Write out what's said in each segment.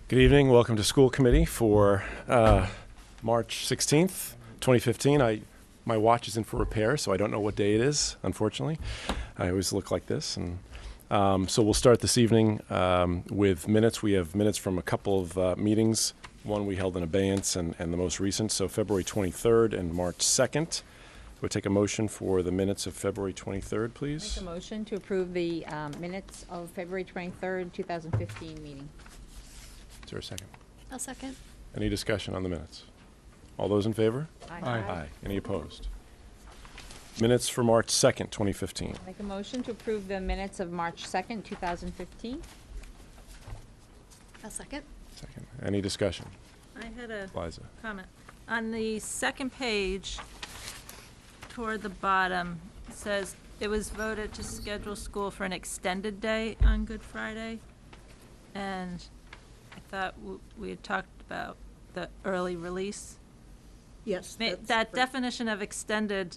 Good evening. Welcome to School Committee for March 16th, 2015. My watch is in for repair, so I don't know what day it is, unfortunately. I always look like this. And so we'll start this evening with minutes. We have minutes from a couple of meetings. One we held in abeyance and the most recent, so February 23rd and March 2nd. We'll take a motion for the minutes of February 23rd, please. Make a motion to approve the minutes of February 23rd, 2015 meeting. Is there a second? I'll second. Any discussion on the minutes? All those in favor? Aye. Aye. Any opposed? Minutes for March 2nd, 2015. Make a motion to approve the minutes of March 2nd, 2015. I'll second. Second. Any discussion? I had a Liza? comment. On the second page, toward the bottom, it says, it was voted to schedule school for an extended day on Good Friday. And I thought we had talked about the early release. Yes. That definition of extended,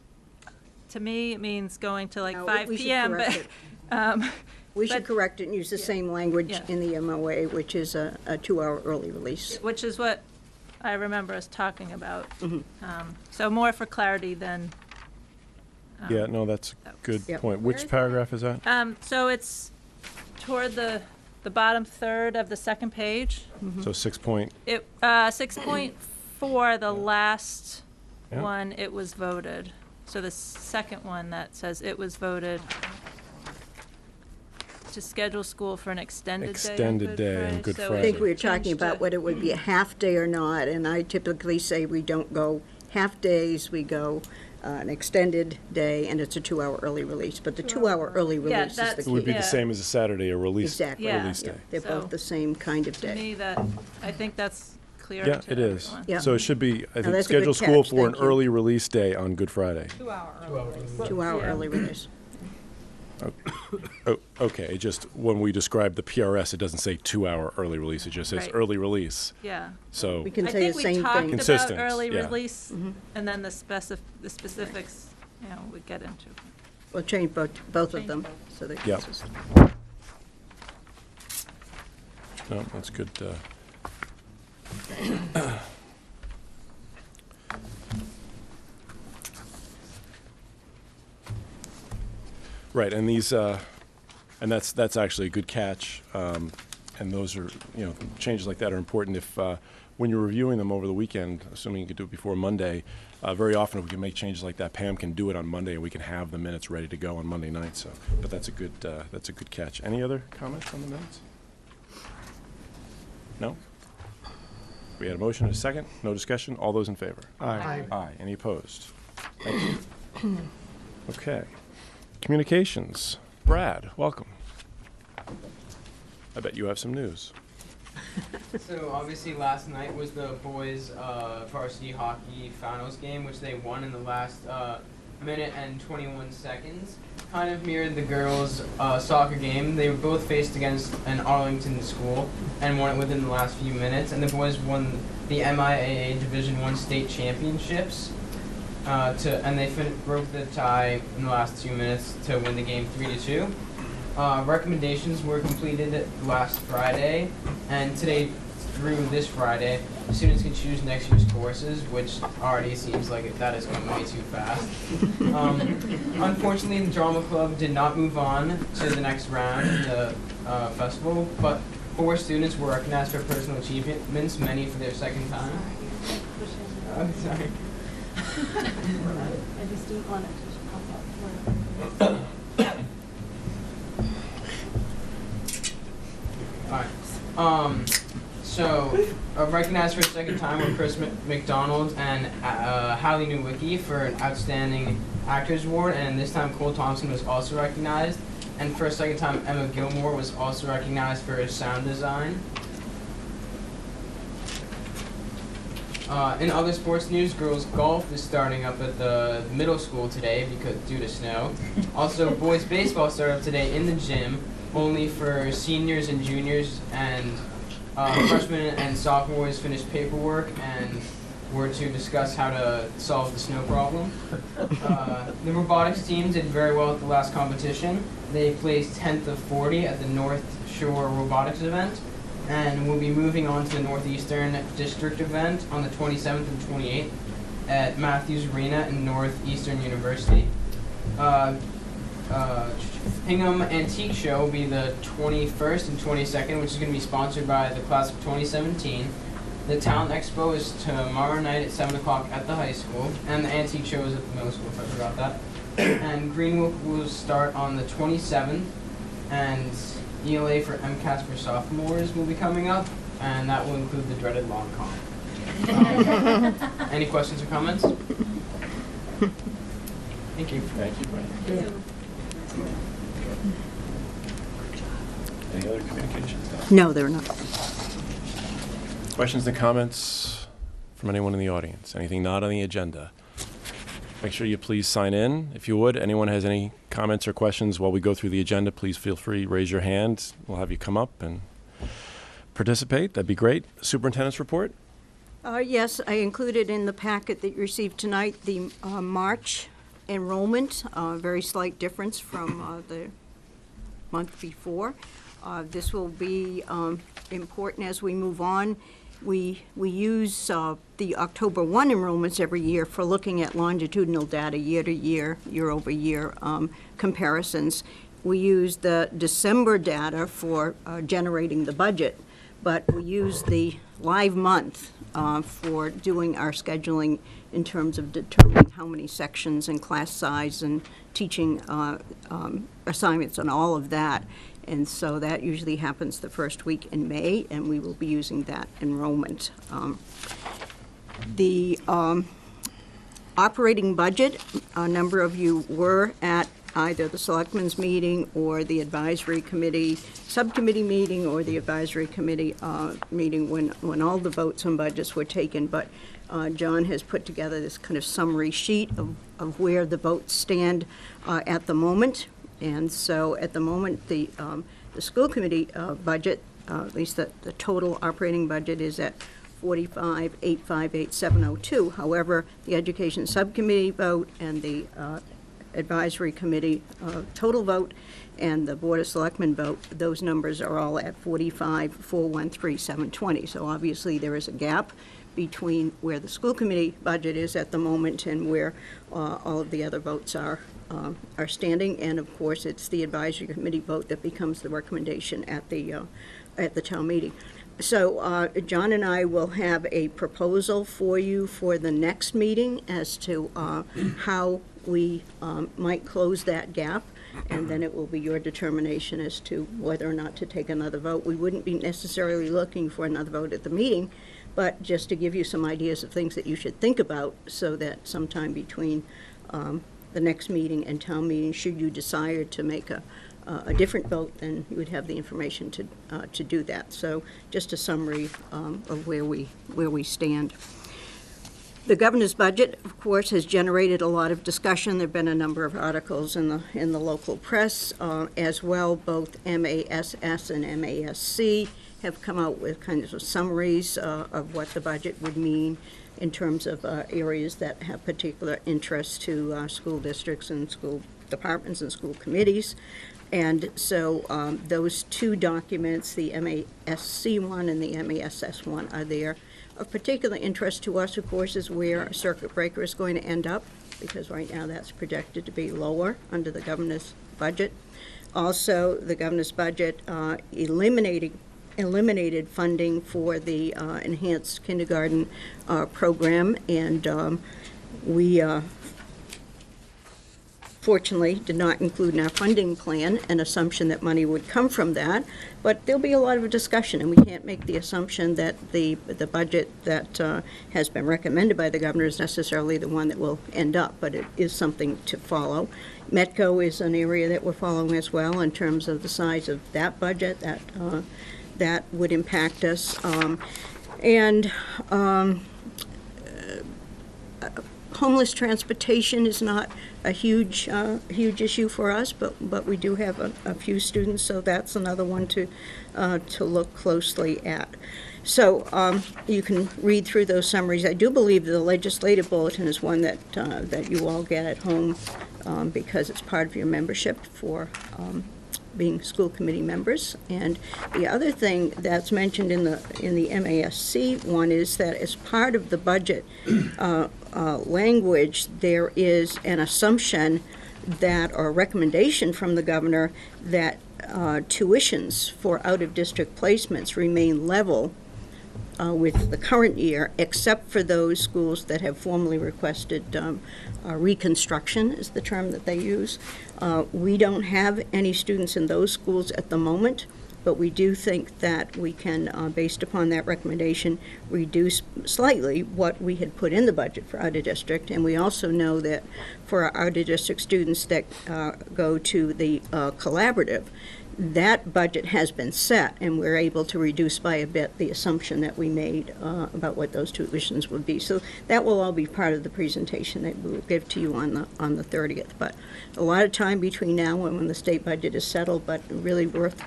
to me, it means going to like No, 5 we should PM, correct but, We should but- correct it and use the yeah. same language Yeah. in the MOA, which is a 2-hour early release. which is what I remember us talking about. Mm-hmm. So more for clarity than. Yeah, no, that's a good Yep. point. Where Which is that? paragraph is that? So it's toward the bottom third of the second page. So 6 point, 6.4, the last Yeah. one, it was voted. So the second one that says it was voted to schedule school for an extended Extended day on Good So I Friday. think it we were talking changed about to- whether it would be a half-day or not, and I typically say we don't go half-days, we go an extended day, and it's a 2-hour early release. But the 2-hour early Yeah, release is the that's- it would be key. the Yeah. same as a Saturday, a release, Exactly. Yeah. release Yeah, day. they're So, both the same kind of To day. me, I think that's clear Yeah, to it is. everyone. Yeah. So it should be, I think, that's a good schedule school catch, for an thank you. early release day on Good Friday. 2-hour early release. 2-hour Yeah. early release. Oh, okay, just when we describe the PRS, it doesn't say 2-hour early release, it just says Right. early release. Yeah. So, We can I say the think we same talked thing. Consistent, about early yeah. release, and then the specifics, we get into. We'll change both of Change them, both. so they're Yeah. consistent. no, that's good. Right, and these, and that's actually a good catch. And those are, changes like that are important if, when you're reviewing them over the weekend, assuming you could do it before Monday, very often if we can make changes like that, Pam can do it on Monday and we can have the minutes ready to go on Monday night. So, but that's a good catch. Any other comments on the minutes? No? We had a motion and a second. No discussion. All those in favor? Aye. Aye. Any opposed? Thank you. Okay. Communications. Brad, welcome. I bet you have some news. So obviously last night was the boys varsity hockey finals game, which they won in the last minute and 21 seconds. Kind of mirrored the girls' soccer game. They were both faced against an Arlington school and won it within the last few minutes. And the boys won the MIAA Division I state championships. And they broke the tie in the last 2 minutes to win the game 3-2. Recommendations were completed last Friday, and today through this Friday, students can choose next year's courses, which already seems like that is going way too fast. Unfortunately, the drama club did not move on to the next round of the festival, but 4 students were recognized for personal achievements, many for their second time. Oh, sorry. I just didn't want it to pop up. Alright. So, recognized for a second time were Chris McDonald and Hallie Nowicki for an Outstanding Actors Award, and this time Cole Thompson was also recognized. And for a second time, Emma Gilmore was also recognized for her sound design. In other sports news, girls golf is starting up at the middle school today due to snow. Also, boys baseball started up today in the gym, only for seniors and juniors, and freshmen and sophomores finished paperwork and were to discuss how to solve the snow problem. The robotics team did very well at the last competition. They placed 10th of 40 at the North Shore Robotics event. and we'll be moving on to the Northeastern District event on the 27th and 28th at Matthews Arena in Northeastern University. Hingham Antique Show will be the 21st and 22nd, which is going to be sponsored by the class of 2017. The Talent Expo is tomorrow night at 7 o'clock at the high school, and the Antique Show is at the middle school, if I forgot that. And Greenwood will start on the 27th, and ELA for MCAS for sophomores will be coming up, and that will include the dreaded long con. Any questions or comments? Thank you. Thank you, Brian. Any other communications? No, they're not. Questions and comments from anyone in the audience? Anything not on the agenda? Make sure you please sign in, if you would. Anyone has any comments or questions while we go through the agenda, please feel free, raise your hand. We'll have you come up and participate. That'd be great. Superintendent's report? Yes, I included in the packet that you received tonight the March enrollment, very slight difference from the month before. This will be important as we move on. We use the October 1 enrollments every year for looking at longitudinal data, year to year, year over year comparisons. We use the December data for generating the budget, but we use the live month for doing our scheduling in terms of determining how many sections and class size and teaching assignments and all of that. And so that usually happens the first week in May, and we will be using that enrollment. The operating budget, a number of you were at either the selectmen's meeting or the advisory committee, subcommittee meeting, or the advisory committee meeting when all the votes on budgets were taken. But John has put together this kind of summary sheet of where the votes stand at the moment. And so at the moment, the school committee budget, at least the total operating budget, is at $45,858,702. However, the education subcommittee vote and the advisory committee total vote and the Board of Selectmen vote, those numbers are all at $45,413,720. So obviously there is a gap between where the school committee budget is at the moment and where all of the other votes are standing. And of course, it's the advisory committee vote that becomes the recommendation at the town meeting. So John and I will have a proposal for you for the next meeting as to how we might close that gap, and then it will be your determination as to whether or not to take another vote. We wouldn't be necessarily looking for another vote at the meeting, but just to give you some ideas of things that you should think about, so that sometime between the next meeting and town meeting, should you desire to make a different vote, then you would have the information to do that. So just a summary of where we stand. The governor's budget, of course, has generated a lot of discussion. There have been a number of articles in the local press as well. Both MASS and MASC have come out with kinds of summaries of what the budget would mean in terms of areas that have particular interest to school districts and school departments and school committees. And so those two documents, the MASC one and the MASS one, are there. Of particular interest to us, of course, is where a circuit breaker is going to end up, because right now that's projected to be lower under the governor's budget. Also, the governor's budget eliminated funding for the enhanced kindergarten program, and we fortunately did not include in our funding plan an assumption that money would come from that, but there'll be a lot of discussion, and we can't make the assumption that the budget that has been recommended by the governor is necessarily the one that will end up, but it is something to follow. METCO is an area that we're following as well in terms of the size of that budget that would impact us. Homeless transportation is not a huge issue for us, but we do have a few students, so that's another one to look closely at. So you can read through those summaries. I do believe the legislative bulletin is one that you all get at home because it's part of your membership for being school committee members. And the other thing that's mentioned in the MASC one is that as part of the budget language, there is an assumption that, or recommendation from the governor, that tuitions for out-of-district placements remain level with the current year, except for those schools that have formally requested reconstruction, is the term that they use. We don't have any students in those schools at the moment, but we do think that we can, based upon that recommendation, reduce slightly what we had put in the budget for out-of-district. And we also know that for our out-of-district students that go to the collaborative, that budget has been set, and we're able to reduce by a bit the assumption that we made about what those tuitions would be. So that will all be part of the presentation that we'll give to you on the 30th. But a lot of time between now and when the state budget is settled, but really worth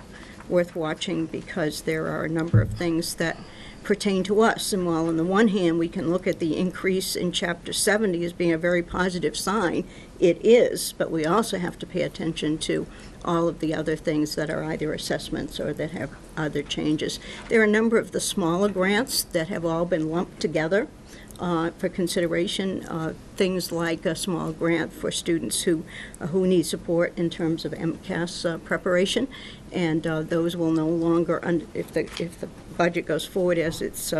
watching, because there are a number of things that pertain to us. And while on the one hand we can look at the increase in Chapter 70 as being a very positive sign, it is, but we also have to pay attention to all of the other things that are either assessments or that have other changes. There are a number of the smaller grants that have all been lumped together for consideration. Things like a small grant for students who need support in terms of MCAS preparation, and those will no longer, if the budget goes forward as it's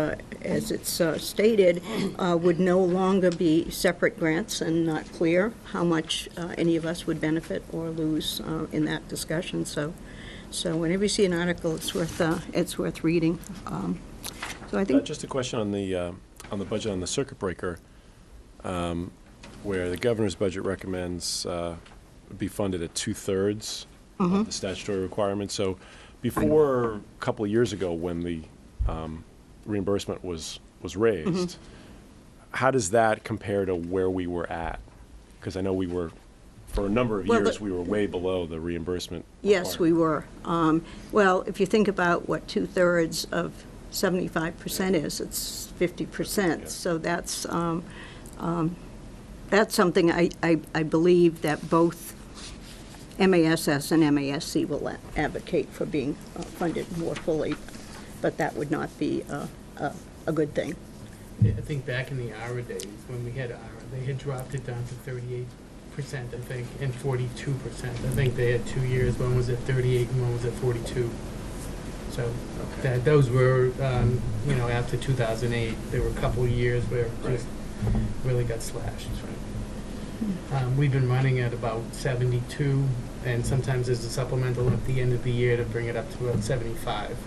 stated, would no longer be separate grants, and not clear how much any of us would benefit or lose in that discussion. So whenever you see an article, it's worth reading. So I think Just a question on the budget on the circuit breaker, where the governor's budget recommends be funded at 2/3 of the statutory requirement. So before a couple of years ago, when the reimbursement was raised, how does that compare to where we were at? Because I know we were, for a number of years, we were way below the reimbursement. yes, we were. Well, if you think about what 2/3 of 75% is, it's 50%. Yeah. So that's something I believe that both MASS and MASC will advocate for being funded more fully, but that would not be a good thing. I think back in the ARA days, when we had ARA, they had dropped it down to 38%, I think, and 42%. I think they had 2 years, one was at 38 and one was at 42. So those were, after 2008, there were a couple of years where it just really got slashed. We've been running at about 72, and sometimes there's a supplemental at the end of the year to bring it up to about 75.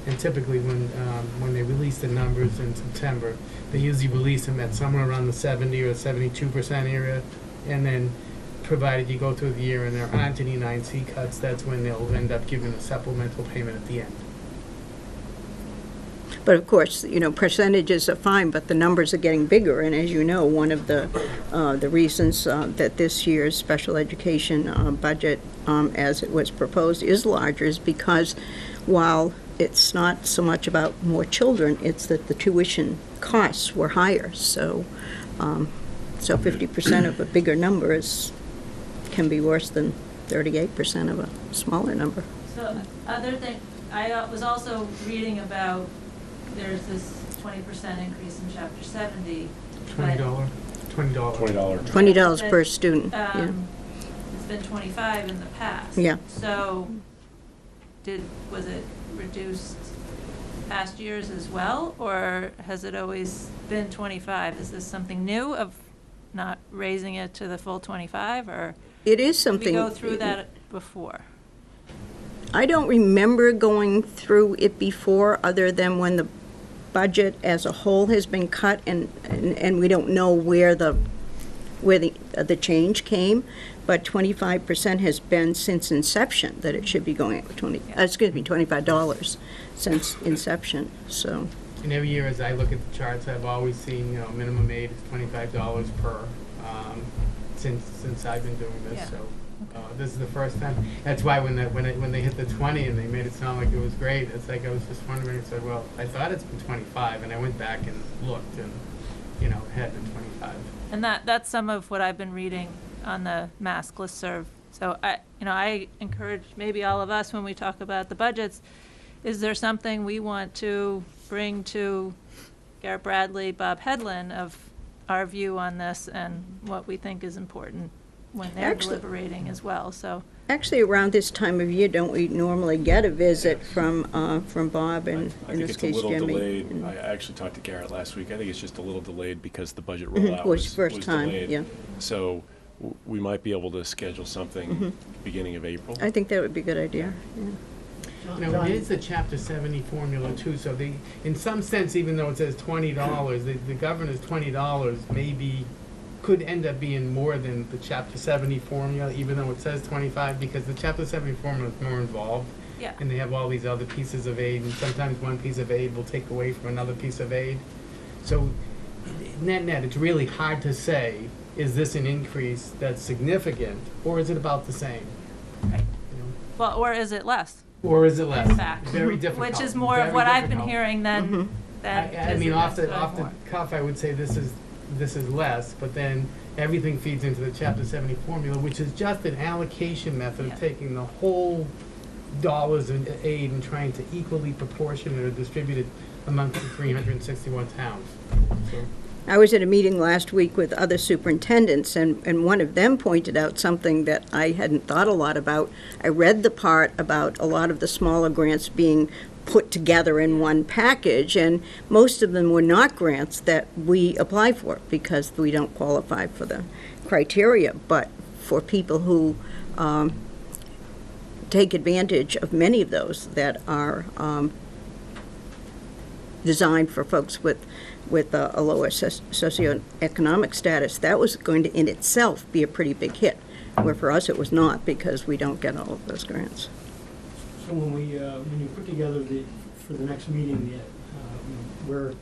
And typically when they release the numbers in September, they usually release them at somewhere around the 70 or 72% area, and then provided you go through the year and there aren't any 9C cuts, that's when they'll end up giving a supplemental payment at the end. But of course, percentages are fine, but the numbers are getting bigger. And as you know, one of the reasons that this year's special education budget, as it was proposed, is larger is because while it's not so much about more children, it's that the tuition costs were higher. So 50% of a bigger number can be worse than 38% of a smaller number. So other thing, I was also reading about, there's this 20% increase in Chapter 70. $20. $20 per student, yeah. It's been 25 in the past. Yeah. So was it reduced past years as well, or has it always been 25? Is this something new of not raising it to the full 25, or It is did something. we go through that before? I don't remember going through it before, other than when the budget as a whole has been cut, and we don't know where the change came, but 25% has been since inception that it should be going up $25 since inception. So And every year as I look at the charts, I've always seen, minimum aid is $25 per, since I've been doing this, Yeah. so. This is the first time. That's why when they hit the 20 and they made it sound like it was great, it's like I was just wondering. I said, well, I thought it's been 25, and I went back and looked, and it had been 25. And that's some of what I've been reading on the mask listserv So I encourage maybe all of us, when we talk about the budgets, is there something we want to bring to Garrett Bradley, Bob Headland, of our view on this and what we think is important when they're Actually- deliberating as well, so. Actually, around this time of year, don't we normally get a visit from Bob and, I in think this it's a case, little Jimmy? delayed. and- I actually talked to Garrett last week. I think it's just a little delayed because the budget Mhm, rollout was was first was time, delayed. yeah. So we might be able to schedule something beginning of April. I think that would be a good idea, yeah. Now, it is a Chapter 70 formula too, so in some sense, even though it says $20, the governor's $20 maybe could end up being more than the Chapter 70 formula, even though it says 25, because the Chapter 70 formula is more involved. Yeah. And they have all these other pieces of aid, and sometimes one piece of aid will take away from another piece of aid. So net, it's really hard to say, is this an increase that's significant, or is it about the same? Right. You know? Well, or is it less? Or is it less? In fact. Very difficult. Which is more of what I've been hearing than, I is mean, it off the necessarily more? cuff, I would say this is less, but then everything feeds into the Chapter 70 formula, which is just an allocation method Yeah. of taking the whole dollars in aid and trying to equally proportion it or distribute it amongst the 361 towns. So, I was at a meeting last week with other superintendents, and one of them pointed out something that I hadn't thought a lot about. I read the part about a lot of the smaller grants being put together in one package, and most of them were not grants that we apply for because we don't qualify for the criteria. But for people who take advantage of many of those that are designed for folks with a lower socioeconomic status, that was going to in itself be a pretty big hit, where for us it was not because we don't get all of those grants. So when you put together for the next meeting, where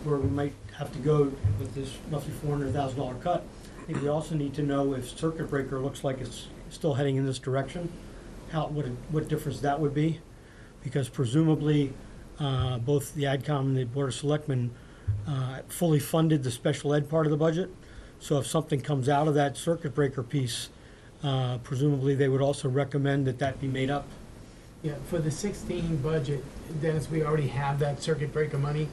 we might have to go with this roughly $400,000 cut, I think we also need to know if circuit breaker looks like it's still heading in this direction, what difference that would be, because presumably both the AdCom and the Board of Selectmen fully funded the special ed part of the budget. So if something comes out of that circuit breaker piece, presumably they would also recommend that be made up. yeah, for the 16 budget, Dennis, we already have that circuit breaker money.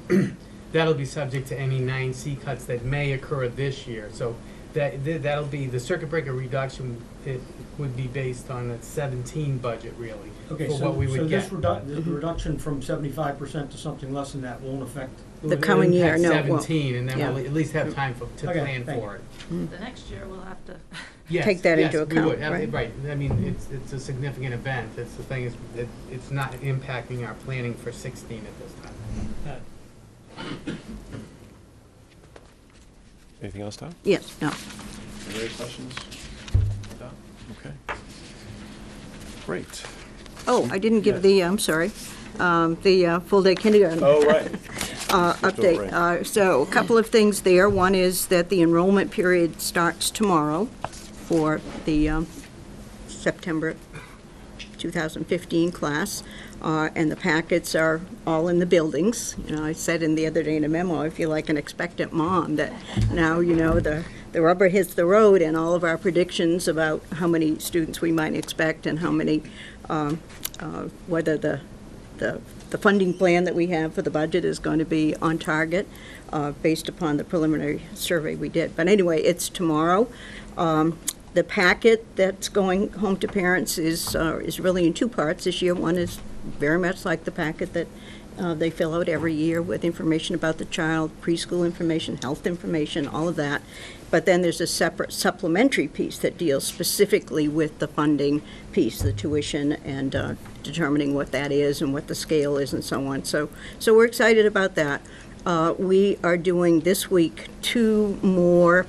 That'll be subject to any 9C cuts that may occur this year. So that'll be, the circuit breaker reduction, it would be based on a 17 budget, really. Okay, for so what we would this get. this reduction from 75% to something less than that won't affect. The coming year, no, it won't. 17, and then Yeah. we'll at least have time to Okay, plan thank for it. The next year we'll have to, Yes, Take that into yes, we account, would. right? Right, I mean, it's a significant event. It's the thing is, it's not impacting our planning for 16 at this time. Anything else, Tom? Yes, no. Any other questions? Tom? Okay. Great. Oh, I didn't give I'm sorry, the full-day kindergarten. Oh, right. Update. right. So a couple of things there. One is that the enrollment period starts tomorrow for the September 2015 class, and the packets are all in the buildings. You know, I said in the other day in a memo, I feel like an expectant mom, that now, you know, the rubber hits the road, and all of our predictions about how many students we might expect and how many, whether the funding plan that we have for the budget is going to be on target, based upon the preliminary survey we did. But anyway, it's tomorrow. The packet that's going home to parents is really in two parts this year. One is very much like the packet that they fill out every year with information about the child, preschool information, health information, all of that. But then there's a separate supplementary piece that deals specifically with the funding piece, the tuition, and determining what that is and what the scale is and so on. So we're excited about that. We are doing this week 2 more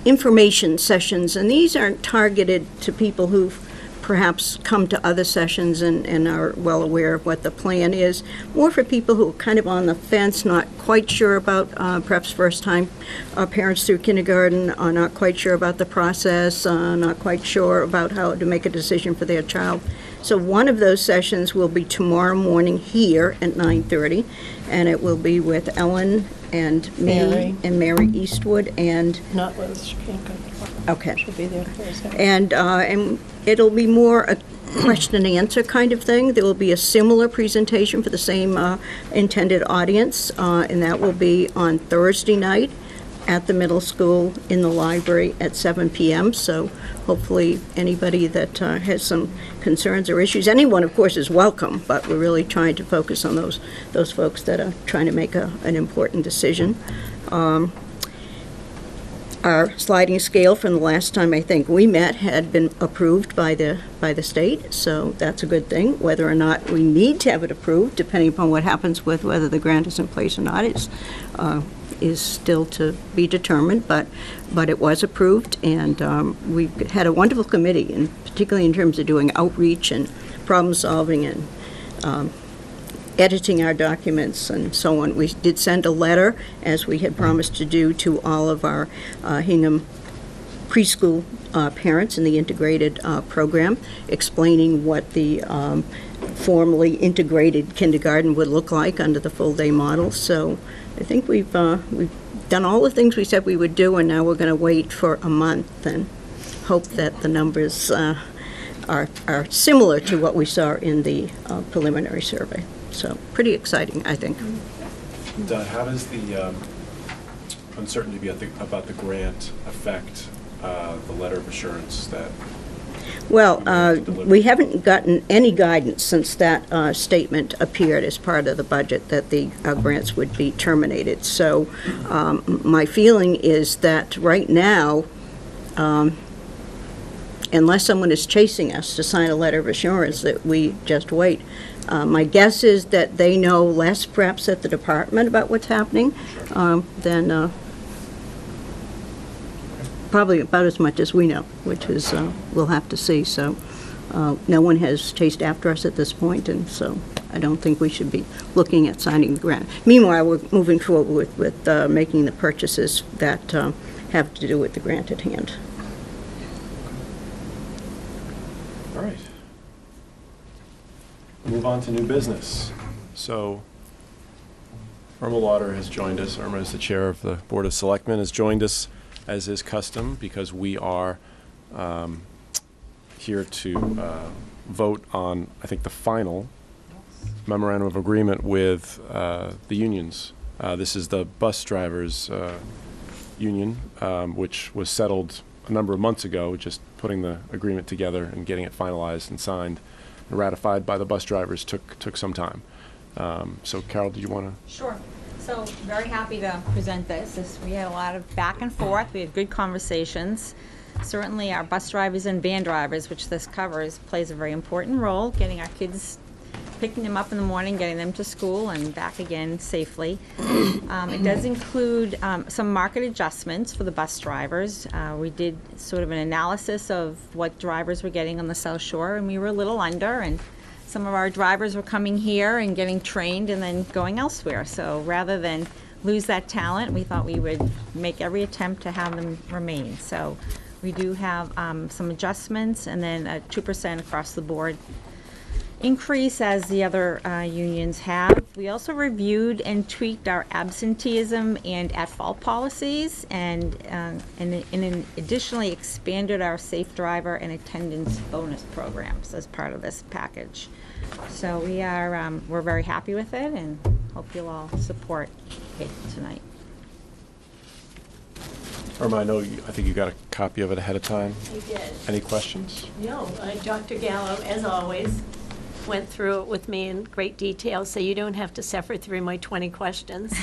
information sessions, and these aren't targeted to people who've perhaps come to other sessions and are well aware of what the plan is, more for people who are kind of on the fence, not quite sure about, perhaps first-time parents through kindergarten, are not quite sure about the process, not quite sure about how to make a decision for their child. So one of those sessions will be tomorrow morning here at 9:30, and it will be with Ellen and me Mary. and Mary Eastwood and Not Liz, she can't go. Okay. Should be there Thursday. And it'll be more a question and answer kind of thing. There will be a similar presentation for the same intended audience, and that will be on Thursday night at the middle school in the library at 7 p.m. So hopefully anybody that has some concerns or issues, anyone, of course, is welcome, but we're really trying to focus on those folks that are trying to make an important decision. Our sliding scale from the last time I think we met had been approved by the state, so that's a good thing. Whether or not we need to have it approved, depending upon what happens with whether the grant is in place or not, is still to be determined, but it was approved, and we've had a wonderful committee, and particularly in terms of doing outreach and problem solving and editing our documents and so on. We did send a letter, as we had promised to do, to all of our Hingham preschool parents in the integrated program, explaining what the formally integrated kindergarten would look like under the full-day model. So I think we've done all the things we said we would do, and now we're going to wait for a month and hope that the numbers are similar to what we saw in the preliminary survey. So pretty exciting, I think. How does the uncertainty about the grant affect the letter of assurance that? Well, we haven't gotten any guidance since that statement appeared as part of the budget that the grants would be terminated. So my feeling is that right now, unless someone is chasing us to sign a letter of assurance, that we just wait. My guess is that they know less, perhaps, at the department about what's happening than probably about as much as we know, which is we'll have to see. So no one has chased after us at this point, and so I don't think we should be looking at signing the grant. Meanwhile, we're moving forward with making the purchases that have to do with the grant at hand. All right. Move on to new business. So Irma Lauder has joined us. Irma is the chair of the Board of Selectmen, has joined us as is custom because we are here to vote on, I think, the final memorandum of agreement with the unions. This is the bus drivers union, which was settled a number of months ago, just putting the agreement together and getting it finalized and signed and ratified by the bus drivers took some time. So Carol, do you want to? Sure. So very happy to present this. We had a lot of back and forth. We had good conversations. Certainly our bus drivers and van drivers, which this covers, plays a very important role, getting our kids, picking them up in the morning, getting them to school and back again safely. It does include some market adjustments for the bus drivers. We did sort of an analysis of what drivers were getting on the South Shore, and we were a little under, and some of our drivers were coming here and getting trained and then going elsewhere. So rather than lose that talent, we thought we would make every attempt to have them remain. So we do have some adjustments, and then a 2% across the board increase as the other unions have. We also reviewed and tweaked our absenteeism and at-fault policies, and additionally expanded our safe driver and attendance bonus programs as part of this package. So we are we're very happy with it, and hope you'll all support it tonight. Irma, I think you got a copy of it ahead of time. I did. Any questions? No, Dr. Gallo, as always, went through it with me in great detail, so you don't have to suffer through my 20 questions.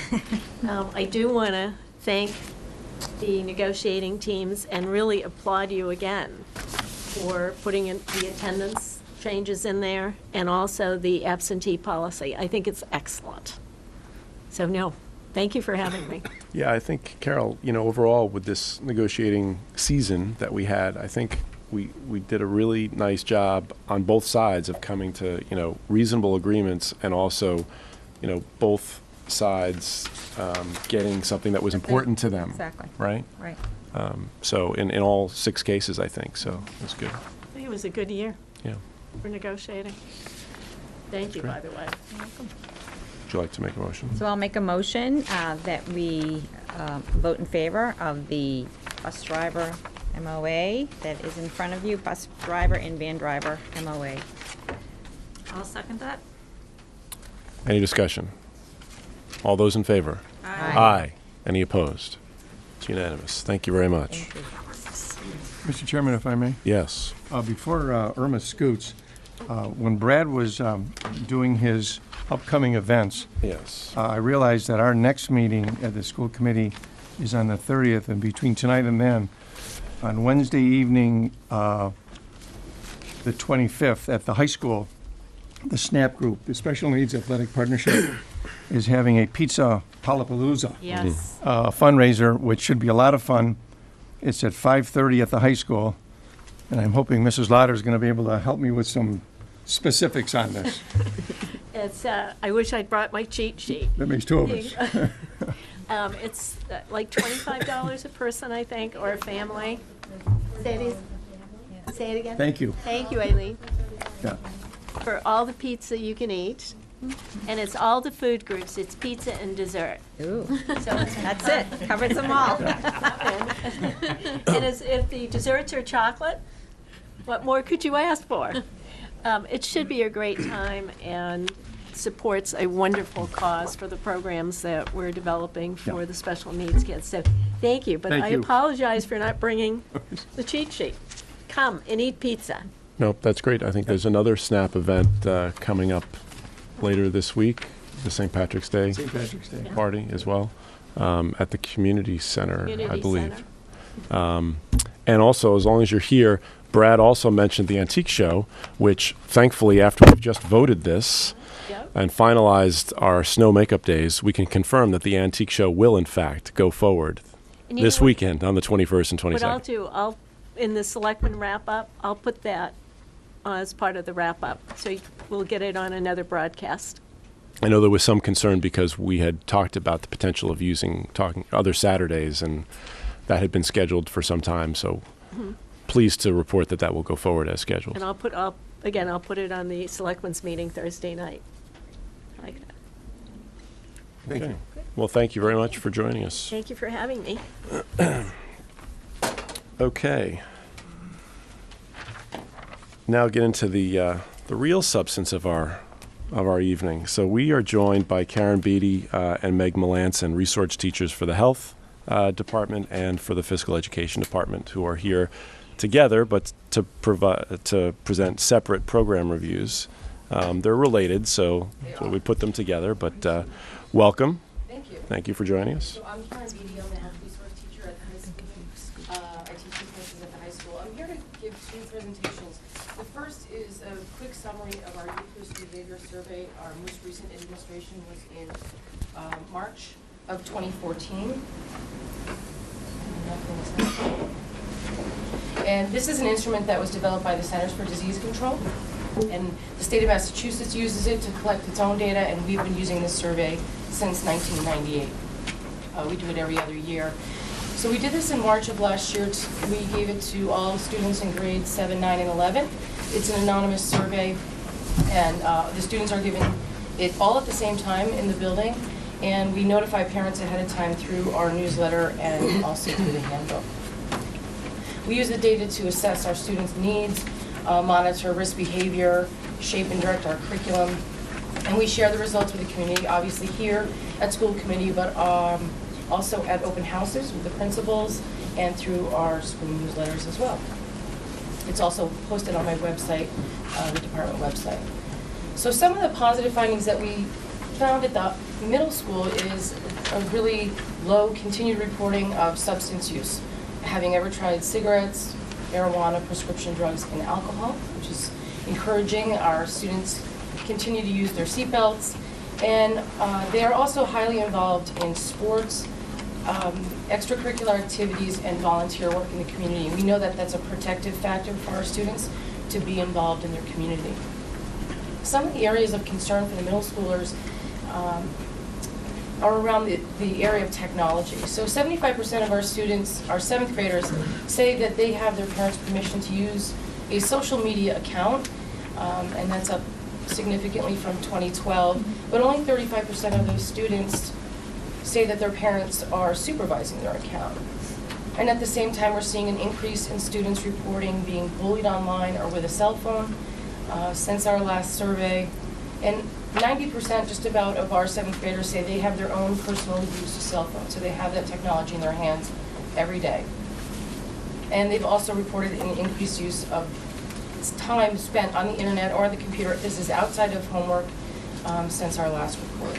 I do want to thank the negotiating teams and really applaud you again for putting in the attendance changes in there and also the absentee policy. I think it's excellent. So no, thank you for having me. Yeah, I think, Carol, overall with this negotiating season that we had, I think we did a really nice job on both sides of coming to, reasonable agreements, and also, both sides getting something that was important to them. Exactly. Right? Right. So in all 6 cases, I think, so it was good. I think it was a good year Yeah. for negotiating. Thank you, by the way. Would you like to make a motion? So I'll make a motion that we vote in favor of the bus driver MOA that is in front of you, bus driver and van driver MOA. I'll second that. Any discussion? All those in favor? Aye. Aye. Any opposed? It's unanimous. Thank you very much. Thank you. Mr. Chairman, if I may, Yes. before Irma scoots, when Brad was doing his upcoming events, Yes. I realized that our next meeting at the school committee is on the 30th, and between tonight and then, on Wednesday evening, the 25th, at the high school, the SNAP group, the Special Needs Athletic Partnership, is having a pizza palapalooza Yes. fundraiser, which should be a lot of fun. It's at 5:30 at the high school, and I'm hoping Mrs. Lauder is going to be able to help me with some specifics on this. It's, I wish I'd brought my cheat sheet. That makes two of us. It's like $25 a person, I think, or a family. Say it again? Thank you. Thank you, Aileen, Yeah. for all the pizza you can eat. And it's all the food groups. It's pizza and dessert. Ooh, So it's that's it, covers them all. And if the desserts are chocolate, what more could you ask for? It should be a great time and supports a wonderful cause for the programs that we're developing for Yeah. the special needs kids. So thank you, but Thank I you. apologize for not bringing the cheat sheet. Come and eat pizza. Nope, that's great. I think there's another SNAP event coming up later this week, the St. Patrick's Day St. Patrick's Day. party as well, at the community center, I Community believe. Center. And also, as long as you're here, Brad also mentioned the Antique Show, which thankfully, after we've just voted this Yep. and finalized our snow makeup days, we can confirm that the Antique Show will, in fact, go forward And you this know what- weekend on the 21st and 22nd. What I'll do, in the selectmen wrap-up, I'll put that as part of the wrap-up, so we'll get it on another broadcast. I know there was some concern because we had talked about the potential of talking other Saturdays, and that had been scheduled for some time. So pleased to report that that will go forward as scheduled. And I'll put it on the selectmen's meeting Thursday night. Like that. Thank Okay. you. Well, thank you very much for joining us. Thank you for having me. Okay. Now get into the real substance of our evening. So we are joined by Karen Beatty and Meg Melanson, resource teachers for the health department and for the physical education department, who are here together, but to present separate program reviews. They're related, so we put them together. But welcome. Thank you. Thank you for joining us. So I'm Karen Beatty, I'm the health resource teacher at the high school. I teach two courses at the high school. I'm here to give two presentations. The first is a quick summary of our youth risk behavior survey. Our most recent administration was in March of 2014. And this is an instrument that was developed by the Centers for Disease Control. And the state of Massachusetts uses it to collect its own data, and we've been using this survey since 1998. We do it every other year. So we did this in March of last year. We gave it to all students in grades 7, 9, and 11. It's an anonymous survey, and the students are given it all at the same time in the building, and we notify parents ahead of time through our newsletter and also through the handbook. We use the data to assess our students' needs, monitor risk behavior, shape and direct our curriculum, and we share the results with the community, obviously here at school committee, but also at open houses with the principals and through our school newsletters as well. It's also posted on my website, the department website. So some of the positive findings that we found at the middle school is a really low continued reporting of substance use, having ever tried cigarettes, marijuana, prescription drugs, and alcohol, which is encouraging. Our students continue to use their seatbelts, and they are also highly involved in sports, extracurricular activities, and volunteer work in the community. We know that that's a protective factor for our students to be involved in their community. Some of the areas of concern for the middle schoolers are around the area of technology. So 75% of our students, our 7th graders, say that they have their parents' permission to use a social media account, and that's up significantly from 2012, but only 35% of those students say that their parents are supervising their account. And at the same time, we're seeing an increase in students reporting being bullied online or with a cell phone since our last survey. And 90% just about of our 7th graders say they have their own personal use of cell phone, so they have that technology in their hands every day. And they've also reported an increased use of time spent on the internet or the computer. This is outside of homework since our last report.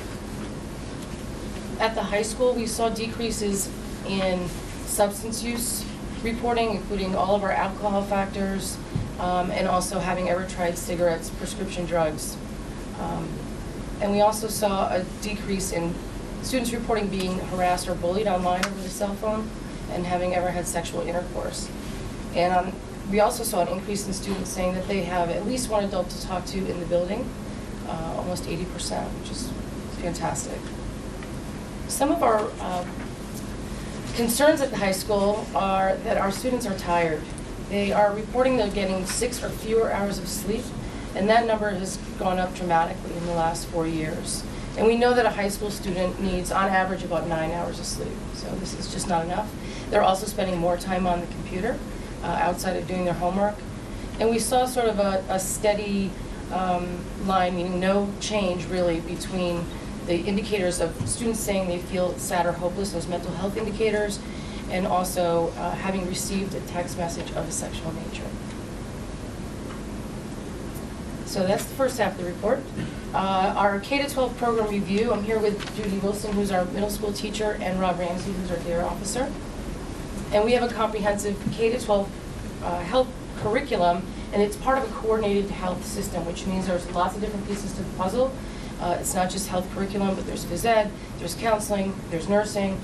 At the high school, we saw decreases in substance use reporting, including all of our alcohol factors, and also having ever tried cigarettes, prescription drugs. And we also saw a decrease in students reporting being harassed or bullied online or with a cell phone and having ever had sexual intercourse. And we also saw an increase in students saying that they have at least one adult to talk to in the building, almost 80%, which is fantastic. Some of our concerns at the high school are that our students are tired. They are reporting they're getting 6 or fewer hours of sleep, and that number has gone up dramatically in the last 4 years. And we know that a high school student needs, on average, about 9 hours of sleep, so this is just not enough. They're also spending more time on the computer outside of doing their homework. And we saw sort of a steady line, meaning no change really between the indicators of students saying they feel sad or hopeless, those mental health indicators, and also having received a text message of a sexual nature. So that's the first half of the report. Our K-12 program review, I'm here with Judy Wilson, who's our middle school teacher, and Rob Ramsey, who's our DARE officer. And we have a comprehensive K-12 health curriculum, and it's part of a coordinated health system, which means there's lots of different pieces to the puzzle. It's not just health curriculum, but there's phys ed, there's counseling, there's nursing,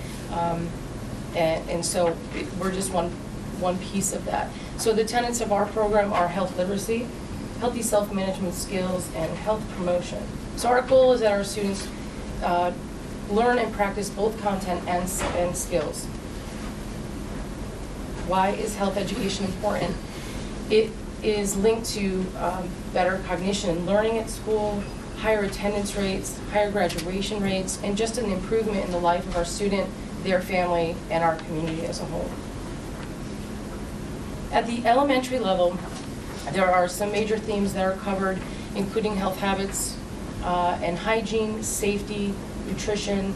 and so we're just one piece of that. So the tenets of our program are health literacy, healthy self-management skills, and health promotion. So our goal is that our students learn and practice both content and skills. Why is health education important? It is linked to better cognition and learning at school, higher attendance rates, higher graduation rates, and just an improvement in the life of our student, their family, and our community as a whole. At the elementary level, there are some major themes that are covered, including health habits and hygiene, safety, nutrition,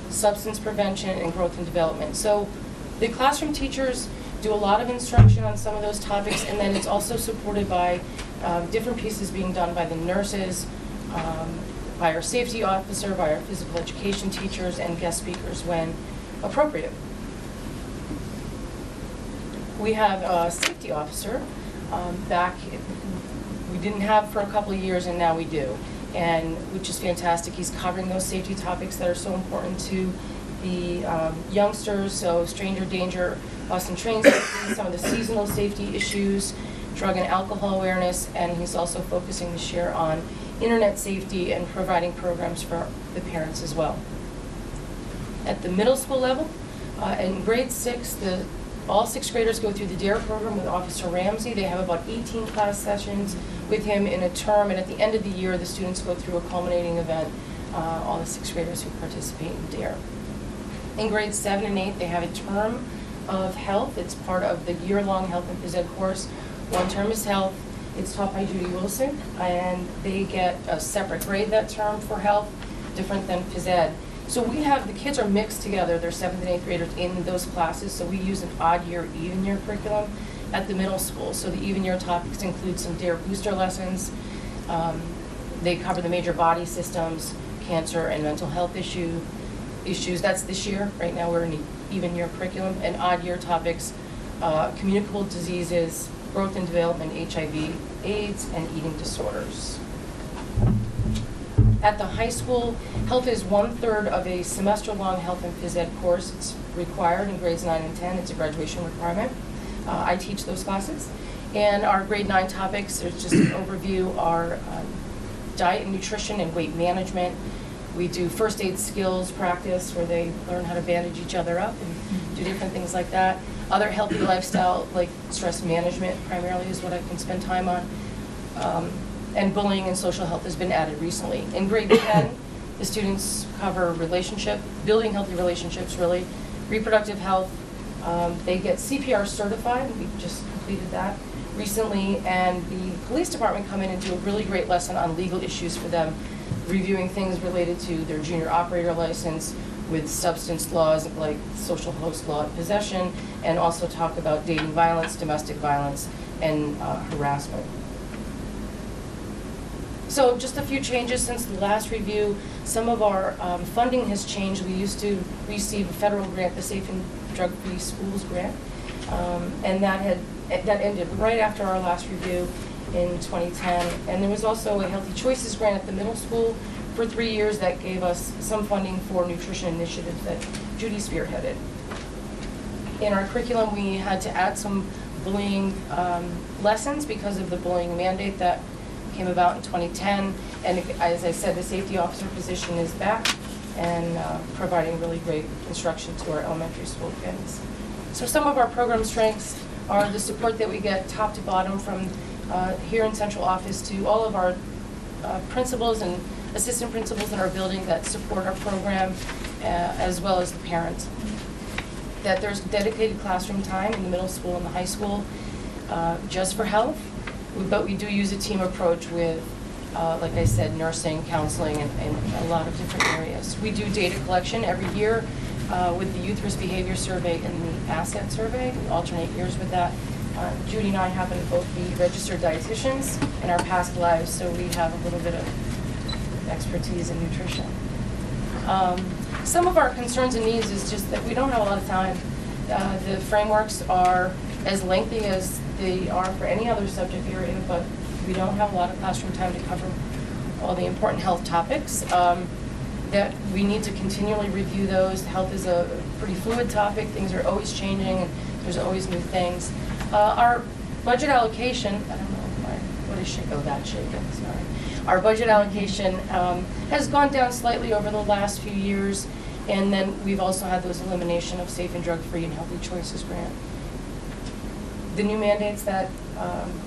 substance prevention, and growth and development. So the classroom teachers do a lot of instruction on some of those topics, and then it's also supported by different pieces being done by the nurses, by our safety officer, by our physical education teachers, and guest speakers when appropriate. We have a safety officer back, we didn't have for a couple of years, and now we do, and which is fantastic. He's covering those safety topics that are so important to the youngsters, so stranger danger, bus and train safety, some of the seasonal safety issues, drug and alcohol awareness, and he's also focusing this year on internet safety and providing programs for the parents as well. At the middle school level, in grade 6, all 6th graders go through the DARE program with Officer Ramsey. They have about 18 class sessions with him in a term, and at the end of the year, the students go through a culminating event, all the 6th graders who participate in DARE. In grades 7 and 8, they have a term of health. It's part of the year-long health and phys ed course. One term is health. It's taught by Judy Wilson, and they get a separate grade that term for health, different than phys ed. So we have, the kids are mixed together, they're 7th and 8th graders in those classes, so we use an odd year, even year curriculum at the middle school. So the even year topics include some DARE booster lessons. They cover the major body systems, cancer and mental health issues. That's this year. Right now we're in the even year curriculum. And odd year topics, communicable diseases, growth and development, HIV, AIDS, and eating disorders. At the high school, health is 1/3 of a semester-long health and phys ed course. It's required in grades 9 and 10. It's a graduation requirement. I teach those classes. And our grade 9 topics, there's just an overview, are diet and nutrition and weight management. We do first aid skills practice where they learn how to bandage each other up and do different things like that. Other healthy lifestyle, like stress management primarily is what I can spend time on. And bullying and social health has been added recently. In grade 10, the students cover building healthy relationships really, reproductive health, They get CPR certified, we just completed that recently, and the police department come in and do a really great lesson on legal issues for them, reviewing things related to their junior operator license with substance laws like social host law and possession, and also talk about dating violence, domestic violence, and harassment. So just a few changes since the last review. Some of our funding has changed. We used to receive a federal grant, the Safe and Drug-Free Schools grant, and that ended right after our last review in 2010. And there was also a Healthy Choices grant at the middle school for 3 years that gave us some funding for nutrition initiatives that Judy spearheaded. In our curriculum, we had to add some bullying lessons because of the bullying mandate that came about in 2010. And as I said, the safety officer position is back and providing really great instruction to our elementary school kids. So some of our program strengths are the support that we get top to bottom from here in central office to all of our principals and assistant principals in our building that support our program, as well as the parents. That there's dedicated classroom time in the middle school and the high school just for health, but we do use a team approach with, like I said, nursing, counseling, and a lot of different areas. We do data collection every year with the Youth Risk Behavior Survey and the Asset Survey. We alternate years with that. Judy and I happen to both be registered dietitians in our past lives, so we have a little bit of expertise in nutrition. Some of our concerns and needs is just that we don't have a lot of time. The frameworks are as lengthy as they are for any other subject area, but we don't have a lot of classroom time to cover all the important health topics. That we need to continually review those. Health is a pretty fluid topic. Things are always changing, and there's always new things. Our budget allocation, I don't know, what is shaking? Oh, that's shaking, sorry. Our budget allocation has gone down slightly over the last few years, and then we've also had those elimination of Safe and Drug-Free and Healthy Choices grant. The new mandates that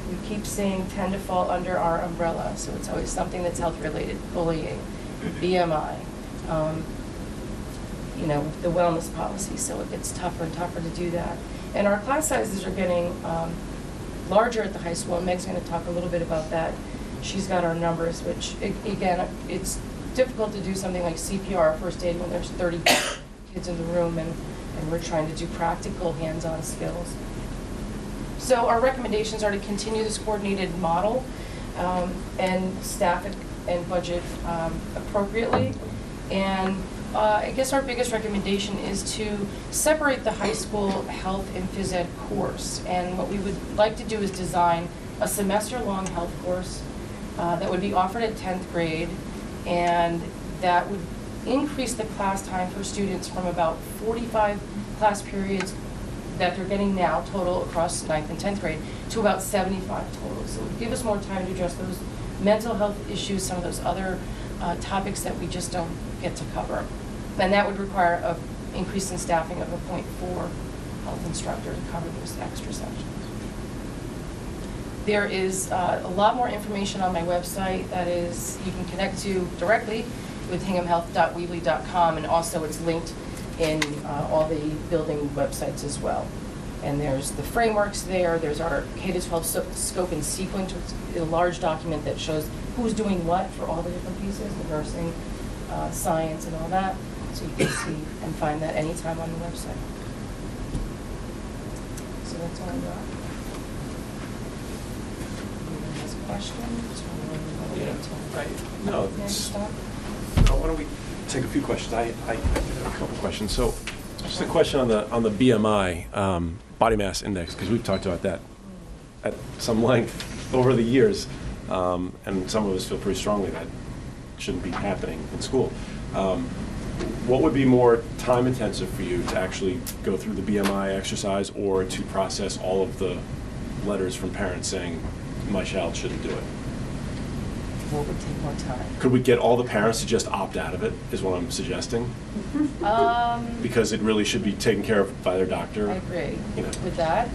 we keep seeing tend to fall under our umbrella, so it's always something that's health-related, bullying, BMI, you know, the wellness policy, so it gets tougher and tougher to do that. And our class sizes are getting larger at the high school, and Meg's going to talk a little bit about that. She's got our numbers, which, again, it's difficult to do something like CPR, first aid, when there's 30 kids in the room, and we're trying to do practical hands-on skills. So our recommendations are to continue this coordinated model and staff it and budget appropriately. And I guess our biggest recommendation is to separate the high school health and phys ed course. And what we would like to do is design a semester-long health course that would be offered at 10th grade, and that would increase the class time for students from about 45 class periods that they're getting now total across 9th and 10th grade to about 75 total. So it would give us more time to address those mental health issues, some of those other topics that we just don't get to cover. And that would require an increase in staffing of a 0.4 health instructor to cover those extra sections. There is a lot more information on my website that is, you can connect to directly with hinghamhealth.weebly.com, and also it's linked in all the building websites as well. And there's the frameworks there, there's our K-12 scope and sequence, which is a large document that shows who's doing what for all the different pieces, the nursing, science, and all that. So you can see and find that anytime on the website. So that's all I got. Anyone has questions? No, why don't we take a few questions? I have a couple questions. So, just a question on the BMI, body mass index, because we've talked about that at some length over the years, and some of us feel pretty strongly that shouldn't be happening in school. What would be more time intensive for you to actually go through the BMI exercise, or to process all of the letters from parents saying my child shouldn't do it? What would take more time? Could we get all the parents to just opt out of it, is what I'm suggesting? Because it really should be taken care of by their doctor. I agree. You know. With that?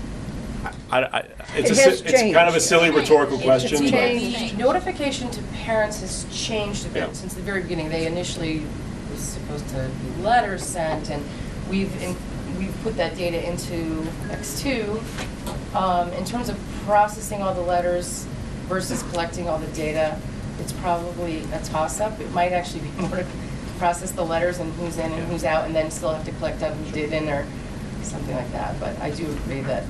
It's kind of a silly rhetorical question. It's but- changed. Notification to parents has changed a bit Yeah. since the very beginning. They initially was supposed to be letters sent, and we've we've put that data into X2. In terms of processing all the letters versus collecting all the data, it's probably a toss-up. It might actually be more to process the letters and who's in and who's out, and then still have to collect up who didn't or something like that. But I do agree that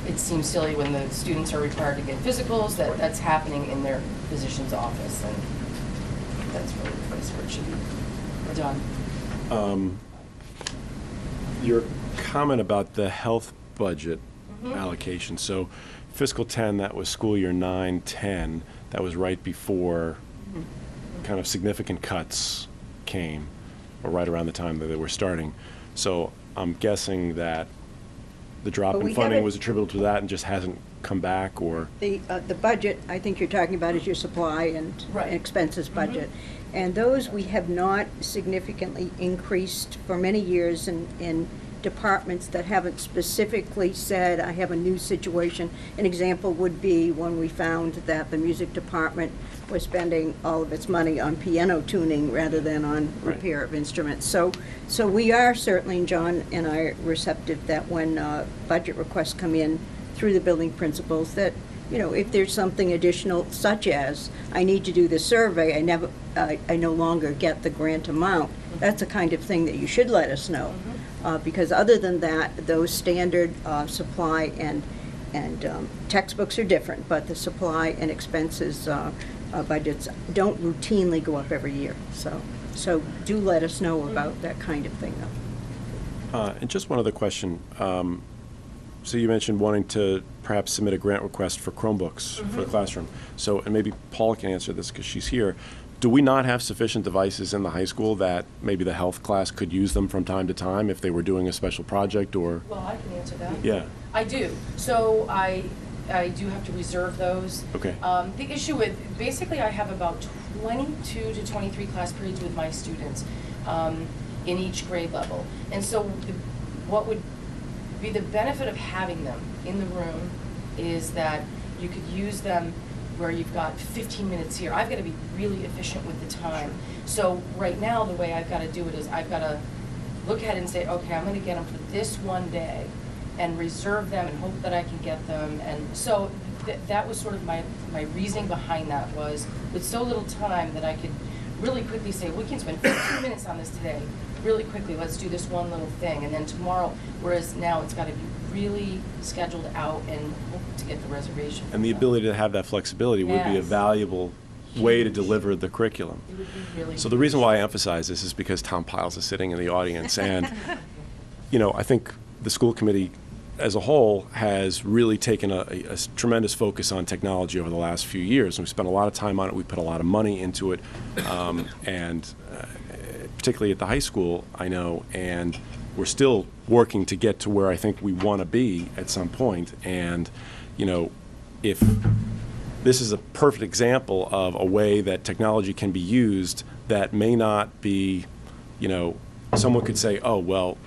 it seems silly when the students are required to get physicals, that that's happening in their physician's office, and that's really the place where it should be done. Your comment about the health budget allocation. So fiscal 10, that was school year 9-10. That was right before kind of significant cuts came, or right around the time that they were starting. So I'm guessing that the drop But in we funding haven't- was attributable to that and just hasn't come back, or? The budget, I think you're talking about is your supply and Right. expenses budget. And those we have not significantly increased for many years in departments that haven't specifically said, I have a new situation. An example would be when we found that the music department was spending all of its money on piano tuning rather than on Right. repair of instruments. So we are certainly, and John and I are receptive that when budget requests come in through the building principals, that, you know, if there's something additional, such as, I need to do this survey, I no longer get the grant amount, that's the kind of thing that you should let us know. Because other than that, those standard supply and textbooks are different, but the supply and expenses budgets don't routinely go up every year. So do let us know about that kind of thing, though. And just one other question. So you mentioned wanting to perhaps submit a grant request for Chromebooks for the classroom. So, and maybe Paula can answer this because she's here. Do we not have sufficient devices in the high school that maybe the health class could use them from time to time if they were doing a special project, or? Well, I can answer that. Yeah. I do. So I do have to reserve those. Okay. The issue with, basically I have about 22 to 23 class periods with my students in each grade level. And so what would be the benefit of having them in the room is that you could use them where you've got 15 minutes here. I've got to be really efficient with the time. So right now, the way I've got to do it is I've got to look at it and say, okay, I'm going to get them for this one day and reserve them and hope that I can get them. And so that was sort of my reasoning behind that, was with so little time that I could really quickly say, we can spend 15 minutes on this today. Really quickly, let's do this one little thing. And then tomorrow, whereas now it's got to be really scheduled out and hope to get the reservation. And the ability to have that flexibility would be a Yes. valuable way to deliver the curriculum. It would be really So the reason why I emphasize this is because Tom Piles is sitting in the audience, and, you know, I think the school committee as a whole has really taken a tremendous focus on technology over the last few years. And we spent a lot of time on it. We put a lot of money into it, and particularly at the high school, I know, and we're still working to get to where I think we want to be at some point. And, you know, if this is a perfect example of a way that technology can be used that may not be, you know, someone could say, oh, well,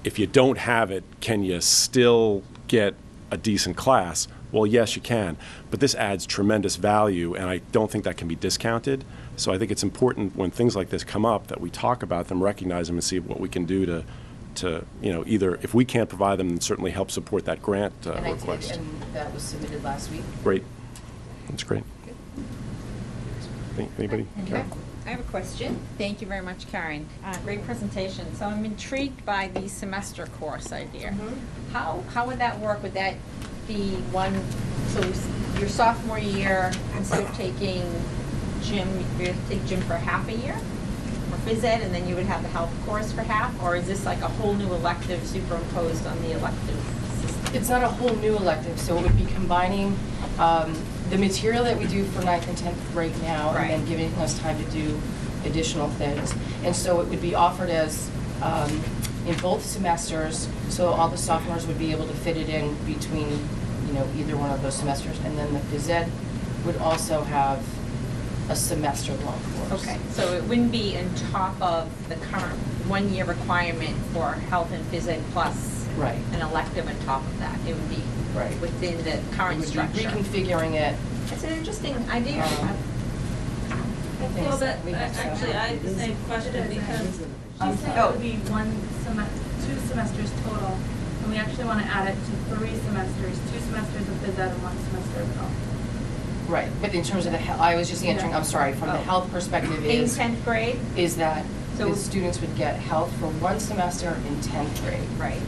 if you don't have it, can you still get a decent class? Well, yes, you can, but this adds tremendous value, and I don't think that can be discounted. So I think it's important when things like this come up that we talk about them, recognize them, and see what we can do to you know, either, if we can't provide them, then certainly help support that grant And I request. did, and that was submitted last week. Great. That's great. Anybody? Karen? I have a question. Thank you very much, Karen. Great presentation. So I'm intrigued by the semester course idea. How would that work? Would that be one, so your sophomore year, instead of taking gym, you'd take gym for half a year? Or phys ed, and then you would have the health course for half? Or is this like a whole new elective superimposed on the elective system? It's not a whole new elective, so it would be combining the material that we do for 9th and 10th right now, and then Right. giving us time to do additional things. And so it would be offered as in both semesters, so all the sophomores would be able to fit it in between, you know, either one of those semesters. And then the phys ed would also have a semester-long course. Okay, so it wouldn't be on top of the current one-year requirement for health and phys ed plus Right. an elective on top of that. It would be Right. within the It current would be structure. reconfiguring it. It's an interesting idea. Um, Well, that, We have to- actually, I have the same question, because She said it would be 2 semesters total, and we actually want to add it to 3 semesters, 2 semesters of phys ed and 1 semester of health. Right, but in terms of the health, I was just answering, I'm sorry, from the health perspective In is 10th grade? is that So- the students would get health for 1 semester in 10th grade. Right.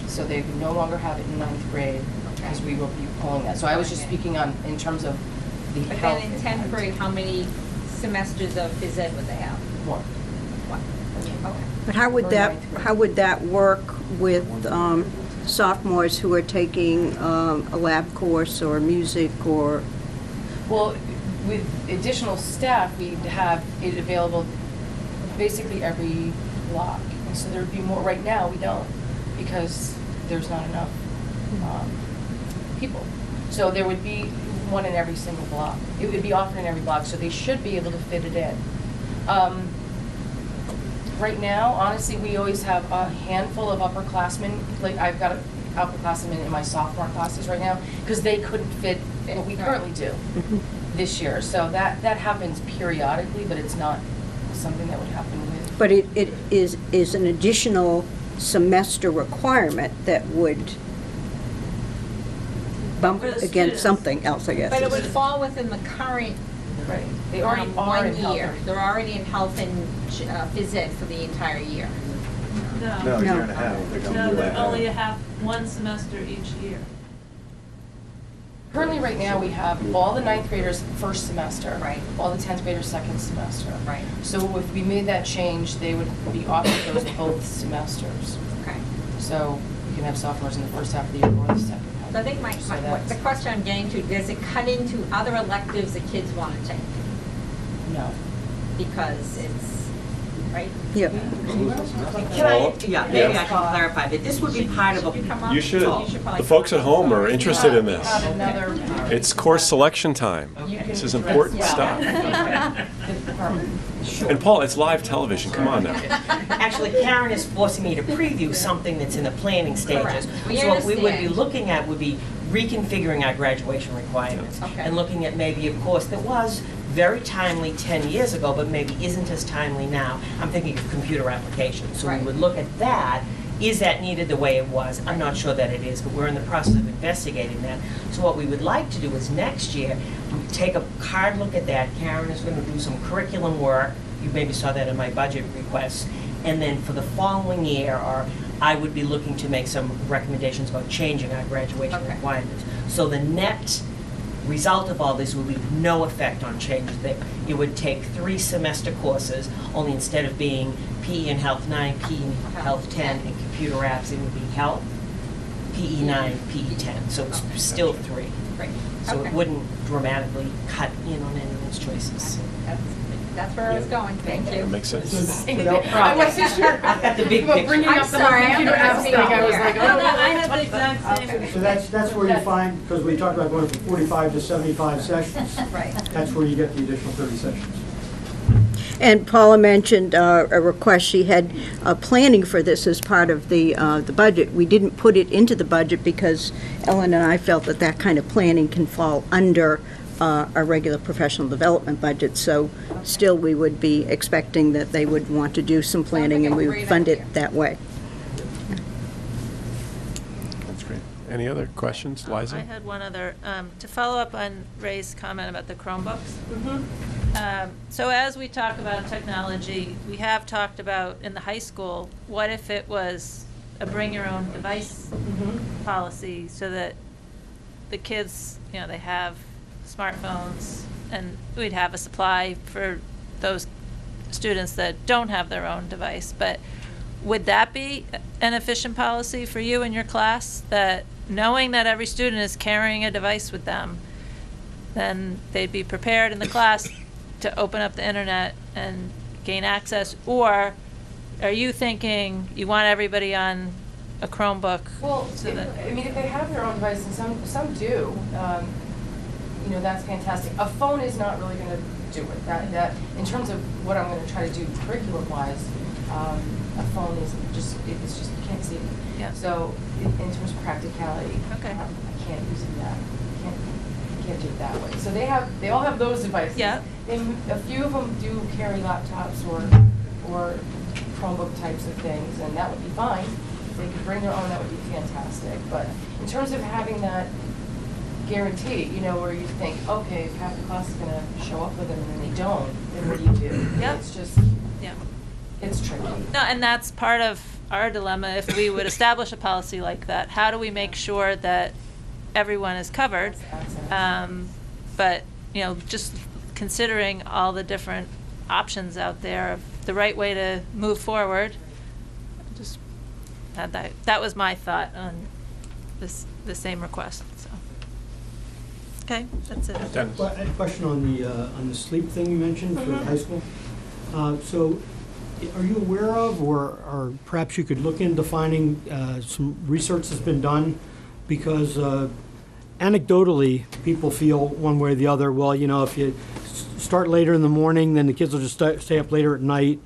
So they would no longer have it in 9th grade, because we will be pulling that. So I was just speaking on, in terms of the But health. then in 10th impact. grade, how many semesters of phys ed would they have? 1. One. Okay. But how would that work with sophomores who are taking a lab course or music or? Well, with additional staff, we'd have it available basically every block. And so there'd be more, right now, we don't, because there's not enough people. So there would be one in every single block. It would be offered in every block, so they should be able to fit it in. Right now, honestly, we always have a handful of upperclassmen. Like, I've got upperclassmen in my sophomore classes right now, because they couldn't fit what we currently do this year. So that happens periodically, but it's not something that would happen with. But it is an additional semester requirement that would bump For the against students. something else, I guess. But it would fall within the current Right. They already are in 1 health. year. They're already in health and phys ed for the entire year. No. No. No, they're only have 1 semester each year. Currently, right now, we have all the 9th graders first semester. Right. All the 10th graders second semester. Right. So if we made that change, they would be offered those both semesters. Okay. So you can have sophomores in the first half of the year or the second half. So I think So the that's- question I'm getting to, does it cut into other electives the kids want to take? No. Because it's, right? Yeah. Can I, yeah, maybe I can clarify that this would be part of Should you come a, up? You should. probably The folks at home are come up. interested in this. Have another. It's course selection time. This is important Yeah. stuff. Sure. And Paul, it's live television, come on now. actually Karen is forcing me to preview something that's in the planning stages. Correct. We So what we would be understand. looking at would be reconfiguring our graduation requirements. Okay. And looking at maybe a course that was very timely 10 years ago, but maybe isn't as timely now. I'm thinking of computer applications. So Right. we would look at that. Is that needed the way it was? I'm not sure that it is, but we're in the process of investigating that. So what we would like to do is next year, take a hard look at that. Karen is going to do some curriculum work. You maybe saw that in my budget requests. And then for the following year, or I would be looking to make some recommendations about changing our graduation Okay. requirements. So the net result of all this would be no effect on changes. That it would take 3 semester courses, only instead of being PE and Health 9, PE and Health 10, and computer apps, it would be Health, PE 9, PE 10. So it's still 3. Right. So Okay. it wouldn't dramatically cut in on anyone's choices. That's where I was going, thank That you. makes sense. I wasn't sure. I've got the big But picture. bringing I'm up the sorry, I'm computer not apps thing, I was here. like, No, no, oh. I had the exact same. So that's where you find, because we talked about going from 45 to 75 sessions, Right. that's where you get the additional 30 sessions. And Paula mentioned a request she had, planning for this as part of the budget. We didn't put it into the budget because Ellen and I felt that that kind of planning can fall under our regular professional development budget. So still, we would be expecting that they would want to do some planning, like a and we would great fund idea. it that way. That's great. Any other questions, Liza? I had one other, to follow up on Ray's comment about the Chromebooks. So as we talk about technology, we have talked about in the high school, what if it was a bring your own device policy so that the kids, they have smartphones and we'd have a supply for those students that don't have their own device. But would that be an efficient policy for you in your class, that knowing that every student is carrying a device with them, then they'd be prepared in the class to open up the internet and gain access? Or are you thinking you want everybody on a Chromebook? Well, so that if they have their own device, and some do, that's fantastic. A phone is not really going to do it. That in terms of what I'm going to try to do curriculum-wise, a phone is just you can't see it. Yeah. So in terms of practicality, Okay. I can't use that. Can't do it that way. So they all have those devices. Yeah. A few of them do carry laptops or Chromebook types of things, and that would be fine. If they could bring their own, that would be fantastic. But in terms of having that guarantee, you know, where you think, okay, if half the class is gonna show up with them and then they don't, then what do you do? Yep. It's just, Yeah. it's tricky. No, and that's part of our dilemma. If we would establish a policy like that, how do we make sure that everyone is covered? But, you know, just considering all the different options out there, the right way to move forward, just had that was my thought on the same request, so. Okay, that's it. Dennis. Well, I had a question on the sleep thing you mentioned for the high school. So, are you aware of, or perhaps you could look into finding some research that's been done? Because anecdotally, people feel one way or the other, well, you know, if you start later in the morning, then the kids will just stay up later at night,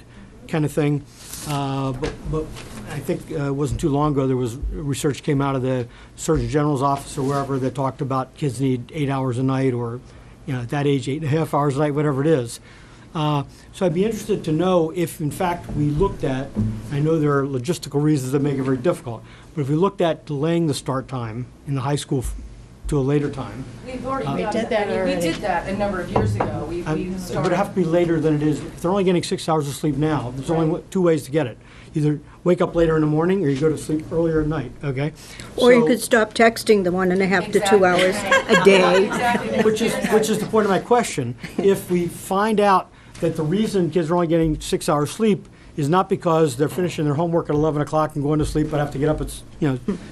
kind of thing. But I think it wasn't too long ago, there was research came out of the Surgeon General's office or wherever that talked about kids need 8 hours a night, or, you know, at that age, 8.5 hours a night, whatever it is. So I'd be interested to know if, in fact, we looked at, I know there are logistical reasons that make it very difficult, but if we looked at delaying the start time in the high school to a later time. We've already We done did that I mean, already. We did that a number of years ago. We It would started. have to be later than it is. If they're only getting 6 hours of sleep now, there's only two ways to get it. Either wake up later in the morning, or you go to sleep earlier at night, okay? Or you So- could stop texting the 1.5 to 2 Exactly. hours a day. Exactly. Which is the point of my question. If we find out that the reason kids are only getting 6 hours sleep is not because they're finishing their homework at 11 o'clock and going to sleep but have to get up at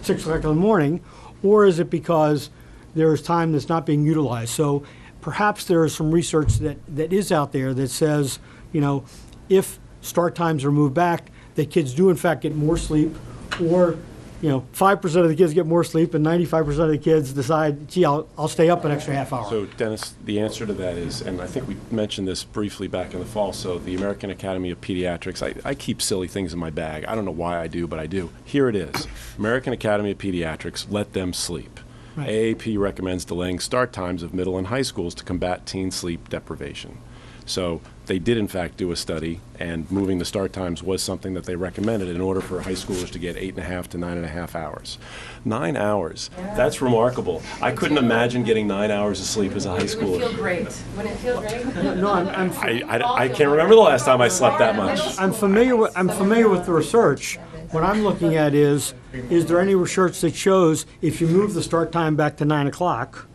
6 o'clock in the morning, or is it because there is time that's not being utilized? So perhaps there is some research that is out there that says, you know, if start times are moved back, that kids do in fact get more sleep, or, you know, 5% of the kids get more sleep and 95% of the kids decide, gee, I'll stay up an extra half hour. So Dennis, the answer to that is, and I think we mentioned this briefly back in the fall, so the American Academy of Pediatrics, I keep silly things in my bag. I don't know why I do, but I do. Here it is. American Academy of Pediatrics, let them sleep. Right. AAP recommends delaying start times of middle and high schools to combat teen sleep deprivation. So they did in fact do a study, and moving the start times was something that they recommended in order for high schoolers to get 8.5 to 9.5 hours. 9 hours, that's remarkable. I couldn't imagine getting 9 hours of sleep as a high It would feel schooler. great. Wouldn't it feel great? No, I can't remember the last time I slept that much. I'm familiar with the research. What I'm looking at is there any research that shows if you move the start time back to 9 o'clock,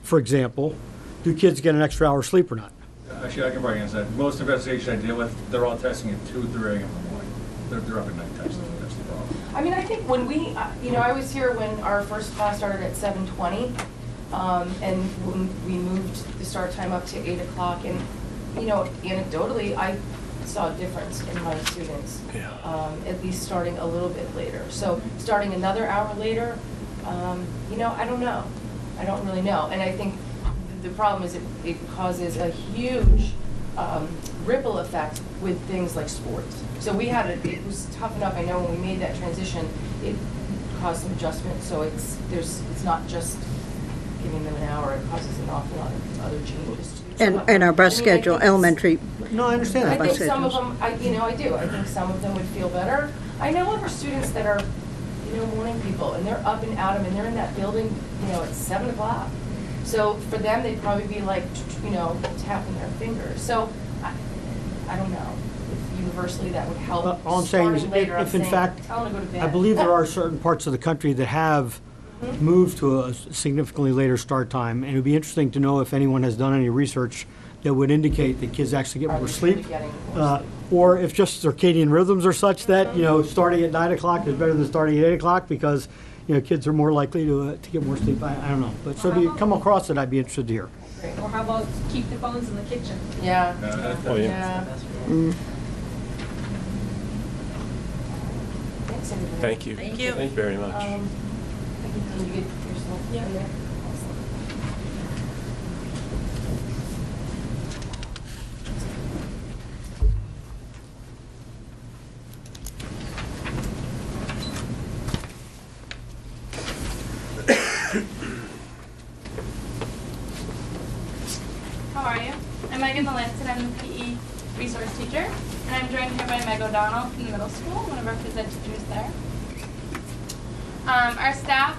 for example, do kids get an extra hour of sleep or not? Actually, I can probably answer that. Most investigations I deal with, they're all testing at 2, 3 a.m. in the morning. They're up at night testing. That's the problem. I mean, I think when we, you know, I was here when our first class started at 7:20, and when we moved the start time up to 8 o'clock, and, you know, anecdotally, I saw a difference in my students. Yeah. At least starting a little bit later. So starting another hour later, you know, I don't know. I don't really know. And I think the problem is it causes a huge ripple effect with things like sports. So we had it was tough enough. I know when we made that transition, it caused some adjustment. So it's not just giving them an hour. It causes an awful lot of other changes too. And our bus I mean, I schedule, think it's- elementary. No, I understand I that. think some of them, I do. I think some of them would feel better. I know other students that are, you know, morning people, and they're up and at 'em, and they're in that building, you know, at 7 o'clock. So for them, they'd probably be like, you know, tapping their fingers. So I don't know if universally that would help. All I'm saying is, Starting later, I'm if in saying, fact, tell them to go to bed. I believe there are certain parts of the country that have moved to a significantly later start time, and it would be interesting to know if anyone has done any research that would indicate that kids actually get Are more they sleep, getting more sleep? or if just circadian rhythms are such that, you know, starting at 9 o'clock is better than starting at 8 o'clock because, you know, kids are more likely to get more sleep. I don't know. But so if you come across it, I'd be interested to hear. Great. Or how about keep the phones in the kitchen? Yeah. Oh, yeah. Yeah. Thanks, everybody. Thank you. Thank you. Thank you very much. Can you get yourself in there? How are you? I'm Megan Melanson. I'm the PE resource teacher, and I'm joined here by Meg O'Donnell from the middle school, one of our phys ed teachers there. Our staff,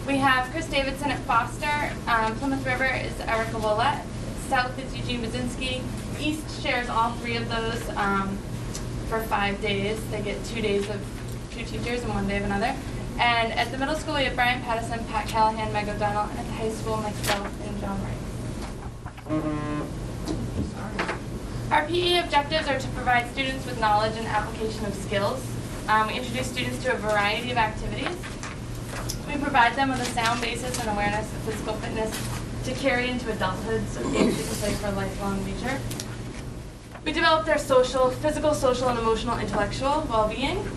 we have Chris Davidson at Foster, Plymouth River is Erica Willett, South is Eugene Bazinski, East shares all three of those for 5 days. They get 2 days of 2 teachers and 1 day of another. And at the middle school, we have Brian Pattison, Pat Callahan, Meg O'Donnell, and at the high school, myself and John Wright. Our PE objectives are to provide students with knowledge and application of skills. We introduce students to a variety of activities. We provide them with a sound basis and awareness of physical fitness to carry into adulthood, so games they can play for lifelong leisure. We develop their physical, social, and emotional, intellectual well-being.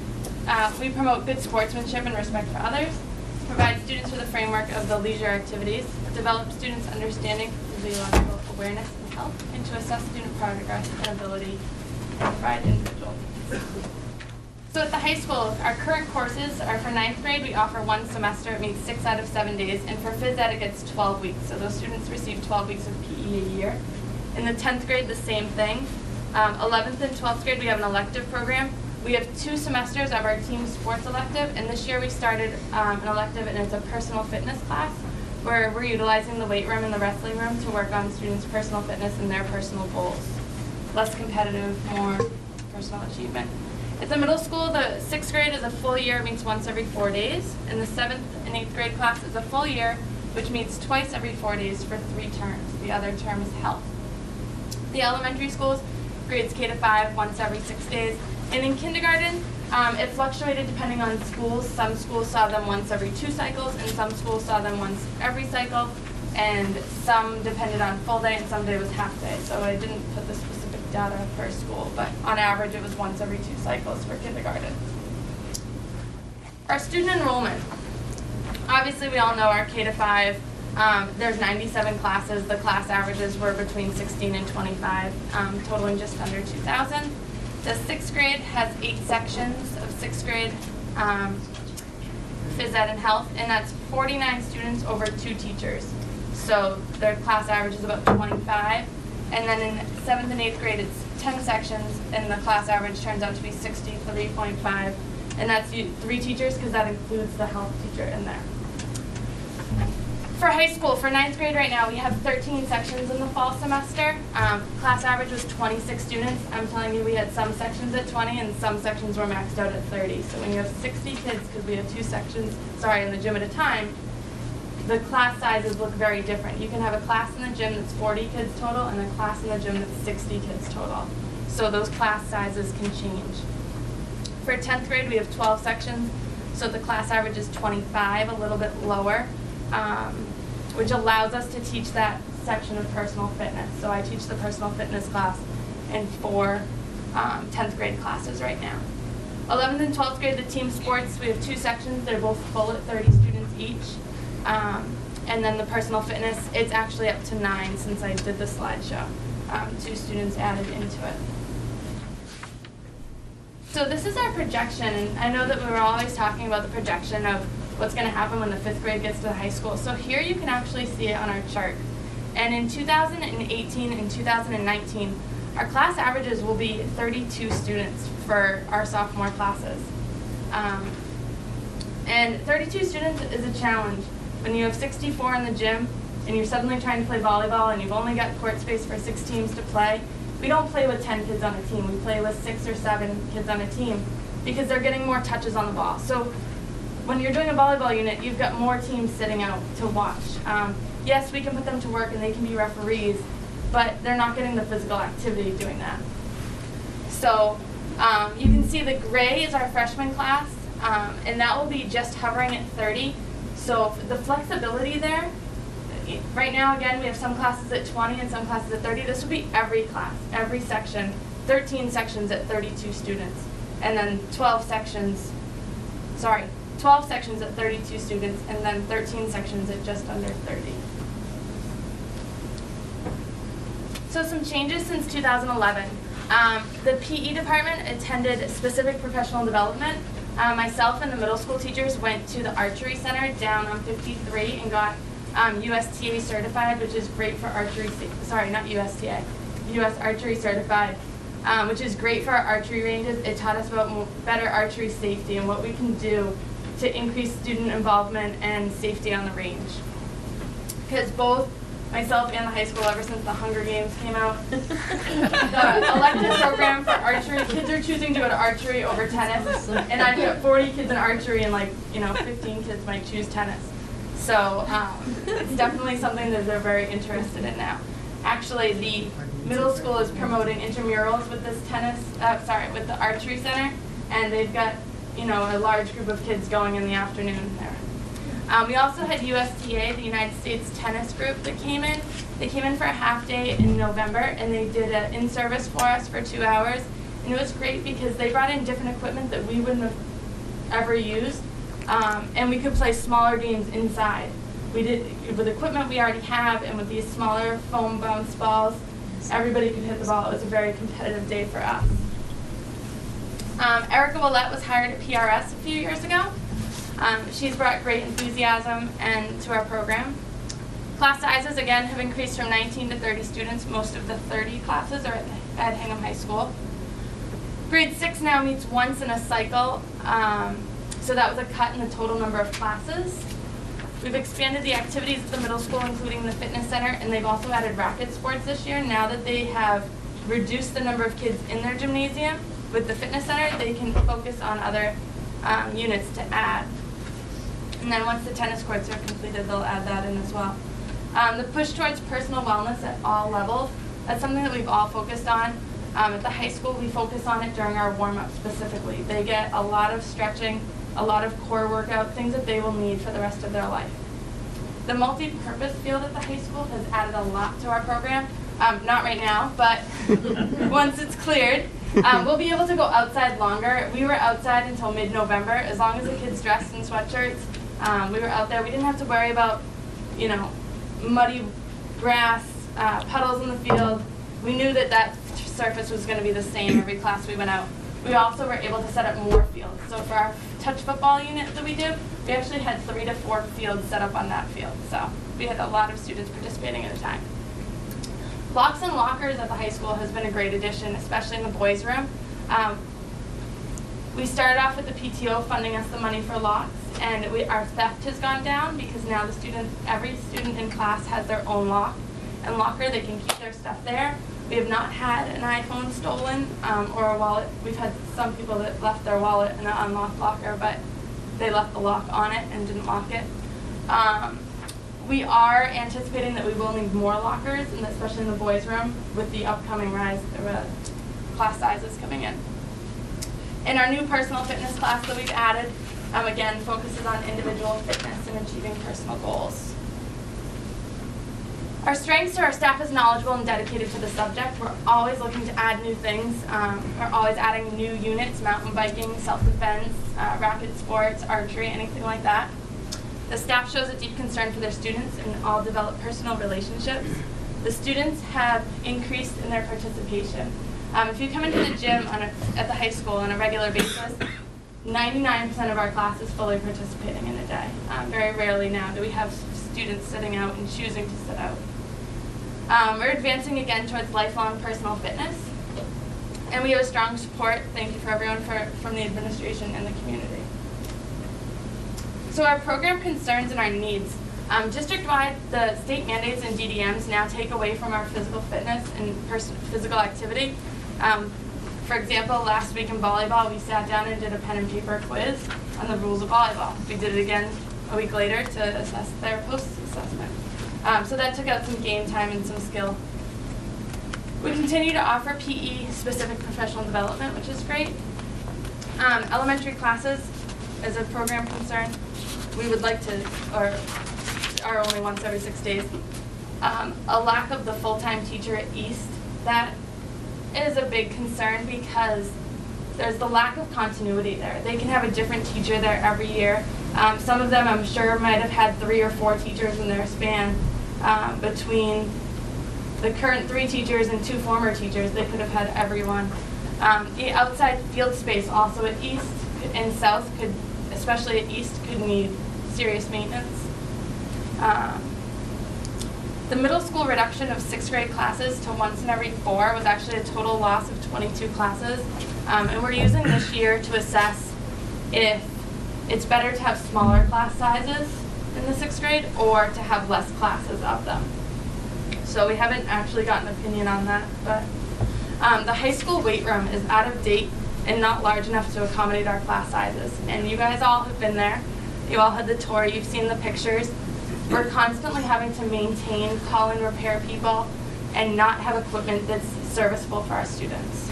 We promote good sportsmanship and respect for others, provide students with a framework of the leisure activities, develop students' understanding of physiological awareness and health, and to assess student progress and ability and provide individual. So at the high school, our current courses are for 9th grade, we offer 1 semester, it means 6 out of 7 days, and for phys ed it gets 12 weeks, so those students receive 12 weeks of PE a year. In the 10th grade, the same thing. 11th and 12th grade, we have an elective program. We have 2 semesters of our team sports elective, and this year we started an elective, and it's a personal fitness class, where we're utilizing the weight room and the wrestling room to work on students' personal fitness and their personal goals. Less competitive, more personal achievement. At the middle school, the 6th grade is a full year, meets once every 4 days, and the 7th and 8th grade class is a full year, which meets twice every 4 days for 3 terms. The other term is health. The elementary schools, grades K to 5, once every 6 days. And in kindergarten, it fluctuated depending on schools. Some schools saw them once every 2 cycles, and some schools saw them once every cycle, and some depended on full day, and some day was half day. So I didn't put the specific data per school, but on average it was once every 2 cycles for kindergarten. Our student enrollment. Obviously we all know our K to 5, there's 97 classes. The class averages were between 16 and 25, totaling just under 2,000. The 6th grade has 8 sections of 6th grade phys ed and health, and that's 49 students over 2 teachers. So their class average is about 25. And then in 7th and 8th grade, it's 10 sections, and the class average turns out to be 63.5. And that's 3 teachers, because that includes the health teacher in there. For high school, for 9th grade right now, we have 13 sections in the fall semester. Class average was 26 students. I'm telling you, we had some sections at 20 and some sections were maxed out at 30. So when you have 60 kids, because we have 2 sections, in the gym at a time, the class sizes look very different. You can have a class in the gym that's 40 kids total and a class in the gym that's 60 kids total. So those class sizes can change. For 10th grade, we have 12 sections, so the class average is 25, a little bit lower, which allows us to teach that section of personal fitness. So I teach the personal fitness class in 4 10th grade classes right now. 11th and 12th grade, the team sports, we have 2 sections. They're both full at 30 students each. And then the personal fitness, it's actually up to 9 since I did the slideshow. 2 students added into it. So this is our projection, and I know that we were always talking about the projection of what's going to happen when the 5th grade gets to the high school. So here you can actually see it on our chart. And in 2018 and 2019, our class averages will be 32 students for our sophomore classes. And 32 students is a challenge. When you have 64 in the gym and you're suddenly trying to play volleyball and you've only got court space for 6 teams to play, we don't play with 10 kids on a team. We play with 6 or 7 kids on a team because they're getting more touches on the ball. So when you're doing a volleyball unit, you've got more teams sitting out to watch. Yes, we can put them to work and they can be referees, but they're not getting the physical activity doing that. So you can see the gray is our freshman class, and that will be just hovering at 30. So the flexibility there, right now, again, we have some classes at 20 and some classes at 30. This would be every class, every section, 13 sections at 32 students, and then 12 sections at 32 students, and then 13 sections at just under 30. So some changes since 2011. The PE department attended specific professional development. Myself and the middle school teachers went to the archery center down on 53 and got USTA certified, which is great for archery, not USTA, US Archery Certified, which is great for our archery ranges. It taught us about better archery safety and what we can do to increase student involvement and safety on the range. Because both myself and the high school, ever since the Hunger Games came out, the elective program for archery, kids are choosing to go to archery over tennis. And I've got 40 kids in archery and 15 kids might choose tennis. So it's definitely something that they're very interested in now. Actually, the middle school is promoting intramurals with this with the archery center, and they've got, a large group of kids going in the afternoon there. We also had USTA, the United States Tennis Group, that came in. They came in for a half day in November, and they did an in-service for us for 2 hours. And it was great because they brought in different equipment that we wouldn't have ever used, and we could play smaller games inside. We did with equipment we already have, and with these smaller foam bounce balls, everybody could hit the ball. It was a very competitive day for us. Erica Willette was hired at PRS a few years ago. She's brought great enthusiasm to our program. Class sizes, again, have increased from 19 to 30 students. Most of the 30 classes are at Hingham High School. Grade 6 now meets once in a cycle, so that was a cut in the total number of classes. We've expanded the activities at the middle school, including the fitness center, and they've also added racket sports this year. Now that they have reduced the number of kids in their gymnasium with the fitness center, they can focus on other units to add. And then once the tennis courts are completed, they'll add that in as well. The push towards personal wellness at all levels, that's something that we've all focused on. At the high school, we focus on it during our warm-up specifically. They get a lot of stretching, a lot of core workout, things that they will need for the rest of their life. The multi-purpose field at the high school has added a lot to our program. Not right now, but once it's cleared, we'll be able to go outside longer. We were outside until mid-November. As long as the kids dressed in sweatshirts, we were out there. We didn't have to worry about, muddy grass, puddles in the field. We knew that surface was going to be the same every class we went out. We also were able to set up more fields. So for our touch football unit that we do, we actually had 3 to 4 fields set up on that field. So we had a lot of students participating at a time. Locks and lockers at the high school has been a great addition, especially in the boys' room. We started off with the PTO funding us the money for locks, and our theft has gone down because now every student in class has their own lock and locker. They can keep their stuff there. We have not had an iPhone stolen or a wallet. We've had some people that left their wallet in an unlocked locker, but they left the lock on it and didn't lock it. We are anticipating that we will need more lockers, and especially in the boys' room, with the upcoming rise of class sizes coming in. And our new personal fitness class that we've added, again, focuses on individual fitness and achieving personal goals. Our strengths are our staff is knowledgeable and dedicated to the subject. We're always looking to add new things. We're always adding new units, mountain biking, self-defense, racket sports, archery, anything like that. The staff shows a deep concern for their students and all develop personal relationships. The students have increased in their participation. If you come into the gym at the high school on a regular basis, 99% of our class is fully participating in a day. Very rarely now do we have students sitting out and choosing to sit out. We're advancing again towards lifelong personal fitness, and we have a strong support. Thank you for everyone from the administration and the community. So our program concerns and our needs. District-wide, the state mandates and DDMs now take away from our physical fitness and physical activity. For example, last week in volleyball, we sat down and did a pen and paper quiz on the rules of volleyball. We did it again a week later to assess their post-assessment. So that took out some game time and some skill. We continue to offer PE-specific professional development, which is great. Elementary classes is a program concern. We would like to, or are only once every 6 days. A lack of the full-time teacher at East, that is a big concern because there's the lack of continuity there. They can have a different teacher there every year. Some of them, I'm sure, might have had 3 or 4 teachers in their span. Between the current 3 teachers and 2 former teachers, they could have had everyone. The outside field space also at East and South could, especially at East, could need serious maintenance. The middle school reduction of 6th grade classes to once in every 4 was actually a total loss of 22 classes. And we're using this year to assess if it's better to have smaller class sizes in the 6th grade or to have less classes of them. So we haven't actually gotten an opinion on that, but the high school weight room is out of date and not large enough to accommodate our class sizes. And you guys all have been there. You all had the tour, you've seen the pictures. We're constantly having to maintain, call in repair people, and not have equipment that's serviceable for our students.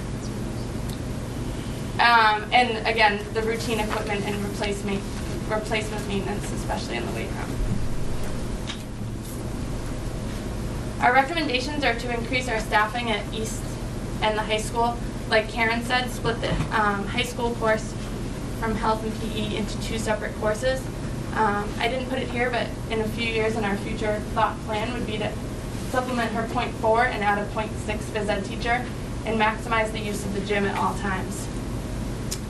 And again, the routine equipment and replacement maintenance, especially in the weight room. Our recommendations are to increase our staffing at East and the high school. Like Karen said, split the high school course from health and PE into 2 separate courses. I didn't put it here, but in a few years in our future thought plan would be to supplement her .4 and add a .6 phys ed teacher and maximize the use of the gym at all times.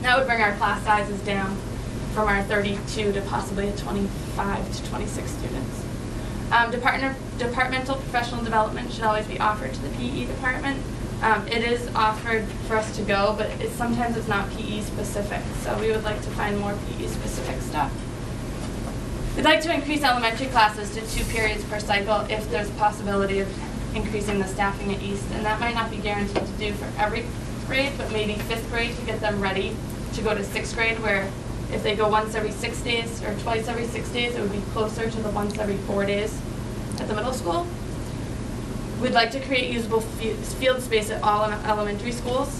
That would bring our class sizes down from our 32 to possibly 25 to 26 students. Departmental professional development should always be offered to the PE department. It is offered for us to go, but sometimes it's not PE specific, so we would like to find more PE specific stuff. We'd like to increase elementary classes to 2 periods per cycle if there's possibility of increasing the staffing at East, and that might not be guaranteed to do for every grade, but maybe 5th grade to get them ready to go to 6th grade, where if they go once every 6 days or twice every 6 days, it would be closer to the once every 4 days at the middle school. We'd like to create usable field space at all elementary schools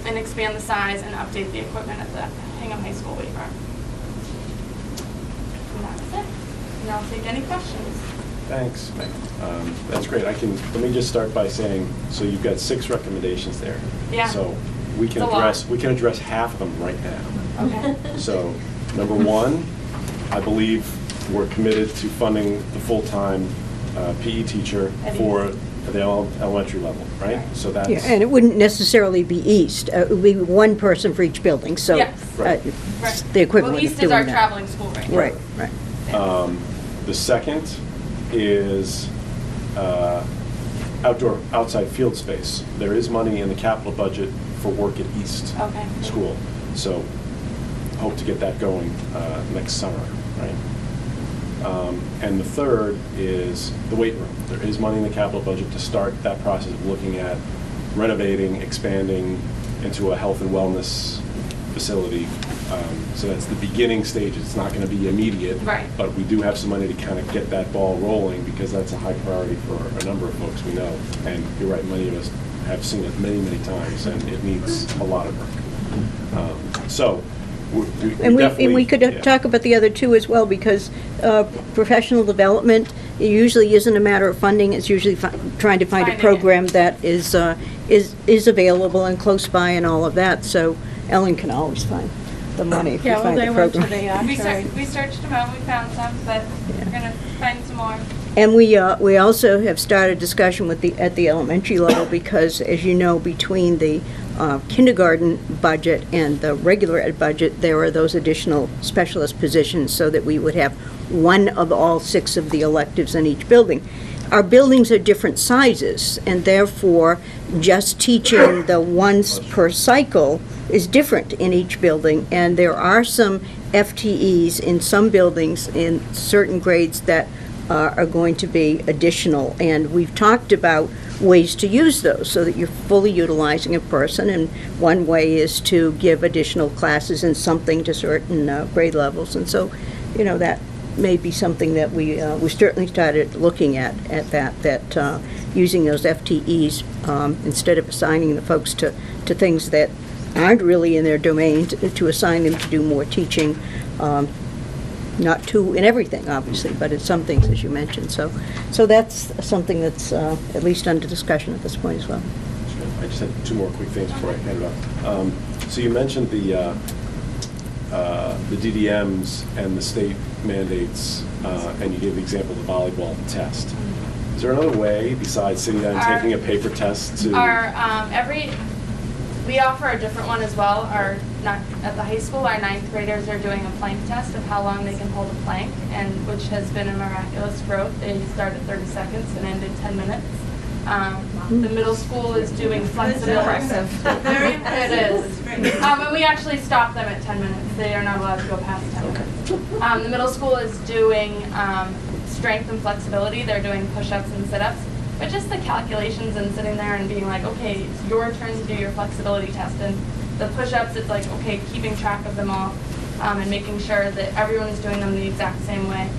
and expand the size and update the equipment at the Hingham High School weight room. And that's it. And I'll take any questions. Thanks, Meg. That's great. Let me just start by saying, so you've got 6 recommendations there. Yeah. So we can address half of them right now. Okay. So, number 1, I believe we're committed to funding the full-time PE teacher for the elementary level, right? So that's... Yeah, and it wouldn't necessarily be East. It would be 1 person for each building, so Yes. Right. the equivalent Well, of East doing is our that. traveling school right now. Right. The second is outside field space. There is money in the capital budget for work at East Okay. School, so hope to get that going next summer, right? And the third is the weight room. There is money in the capital budget to start that process of looking at renovating, expanding into a health and wellness facility. So that's the beginning stages. It's not going to be immediate, Right. but we do have some money to kind of get that ball rolling because that's a high priority for a number of folks we know. And you're right, many of us have seen it many, many times, and it needs a lot of work. So And definitely... we could yeah. talk about the other 2 as well, because professional development, it usually isn't a matter of funding, it's usually trying to find a Finding it. program that is available and close by and all of that, so Ellen can always find the money if you find the program. We searched them out, we found some, but we're gonna find some more. And we also have started discussion at the elementary level, because, as you know, between the kindergarten budget and the regular ed budget, there are those additional specialist positions, so that we would have 1 of all 6 of the electives in each building. Our buildings are different sizes, and therefore, just teaching the once per cycle is different in each building, and there are some FTEs in some buildings in certain grades that are going to be additional, and we've talked about ways to use those so that you're fully utilizing a person, and one way is to give additional classes in something to certain grade levels, and so, that may be something that we certainly started looking at that using those FTEs instead of assigning the folks to things that aren't really in their domain, to assign them to do more teaching. Not in everything, obviously, but in some things, as you mentioned. So that's something that's at least under discussion at this point as well. Sure. I just had 2 more quick things before I hand it off. So you mentioned the DDMs and the state mandates, and you gave the example of the volleyball test. Is there another way besides sitting down and taking a paper test to? We offer a different one as well. At the high school, our 9th graders are doing a plank test of how long they can hold a plank, and which has been a miraculous growth. They start at 30 seconds and end in 10 minutes. The middle school is doing flexibility. Very It is. And we actually stop them at 10 minutes. They are not allowed to go past 10 minutes. The middle school is doing strength and flexibility. They're doing push-ups and sit-ups. But just the calculations and sitting there and being like, okay, it's your turn to do your flexibility test. And the push-ups, it's like, okay, keeping track of them all and making sure that everyone is doing them the exact same way.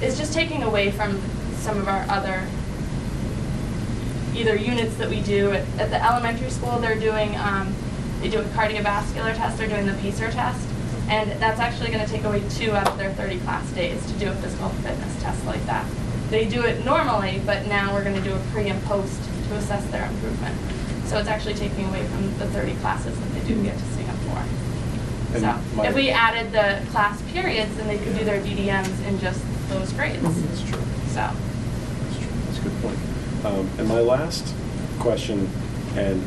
It's just taking away from some of our other either units that we do. At the elementary school, they're doing, they do a cardiovascular test, they're doing the PACER test. And that's actually going to take away 2 out of their 30 class days to do a physical fitness test like that. They do it normally, but now we're going to do a pre and post to assess their improvement. So it's actually taking away from the 30 classes that they do get to see them for. So if we added the class periods, then they could do their DDMs in just those grades. That's true. So. That's true. That's a good point. And my last question, and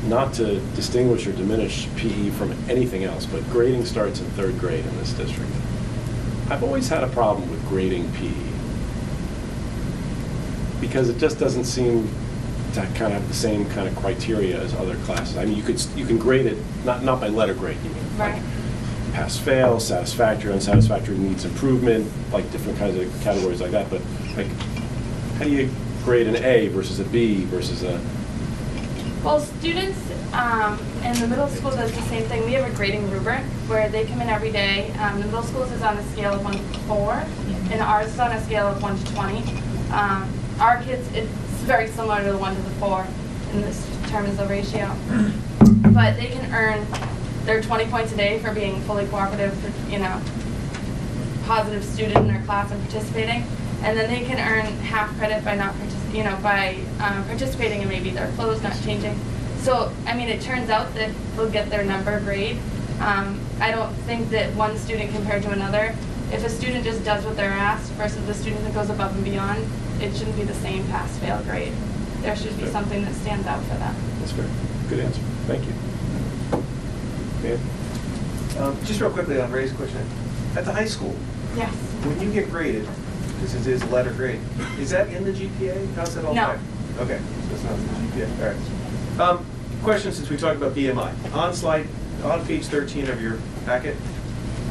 not to distinguish or diminish PE from anything else, but grading starts in 3rd grade in this district. I've always had a problem with grading PE because it just doesn't seem to kind of have the same kind of criteria as other classes. I mean, you can grade it not by letter grade, you mean, right. Like pass, fail, satisfactory, unsatisfactory, needs improvement, like different kinds of categories like that. But like, how do you grade an A versus a B versus a? Well, students in the middle school does the same thing. We have a grading rubric where they come in every day. The middle school's is on a scale of 1 to 4, and ours is on a scale of 1 to 20. Our kids, it's very similar to the 1 to the 4 in this term is the ratio. But they can earn their 20 points a day for being fully cooperative, positive student in their class and participating. And then they can earn half credit by not participating in maybe their clothes not changing. So, I mean, it turns out that they'll get their number grade. I don't think that one student compared to another, if a student just does what they're asked versus the student that goes above and beyond, it shouldn't be the same pass-fail grade. There should be something that stands out for them. That's fair. Good answer. Thank you. Dan? Just real quickly on Ray's question. At the high school, Yes. when you get graded, because it is letter grade, is that in the GPA? How's that all No. tied? Okay, so it's not in the GPA. All right. Question, since we talked about BMI. On page 13 of your packet,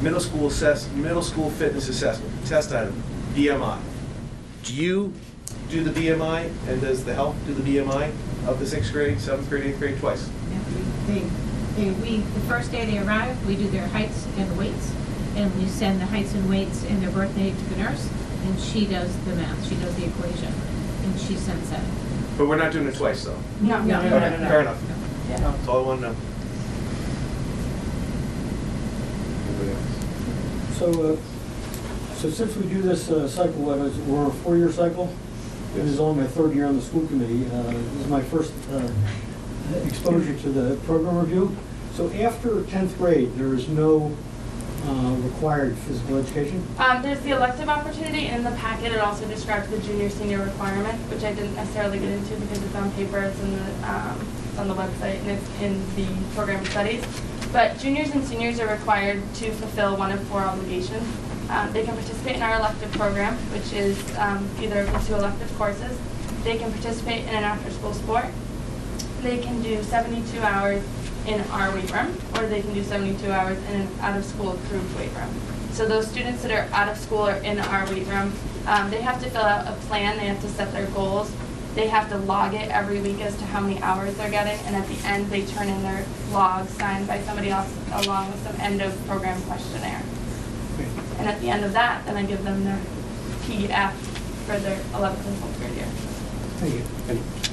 middle school fitness assessment, test item, BMI. Do you do the BMI, and does the health do the BMI of the 6th grade, 7th grade, 8th grade, twice? The first day they arrive, we do their heights and weights, and we send the heights and weights and their birthday to the nurse, and she does the math, she does the equation, and she sends that. But we're not doing it twice, though? No. No. Okay, fair enough. Yeah. That's all I want to know. So since we do this cycle, we're a 4-year cycle. It is only my 3rd year on the school committee. This is my first exposure to the program review. So after 10th grade, there is no required physical education? There's the elective opportunity, and in the packet it also describes the junior-senior requirement, which I didn't necessarily get into because it's on paper, it's on the website, and it's in the program studies. But juniors and seniors are required to fulfill one of 4 obligations. They can participate in our elective program, which is either of the 2 elective courses. They can participate in an after-school sport. They can do 72 hours in our weight room, or they can do 72 hours in an out-of-school approved weight room. So those students that are out of school or in our weight room, they have to fill out a plan, they have to set their goals, they have to log it every week as to how many hours they're getting, and at the end they turn in their log signed by somebody else along with some end of program questionnaire. And at the end of that, then I give them their PDF for their 11th and 12th grade year. Thank you.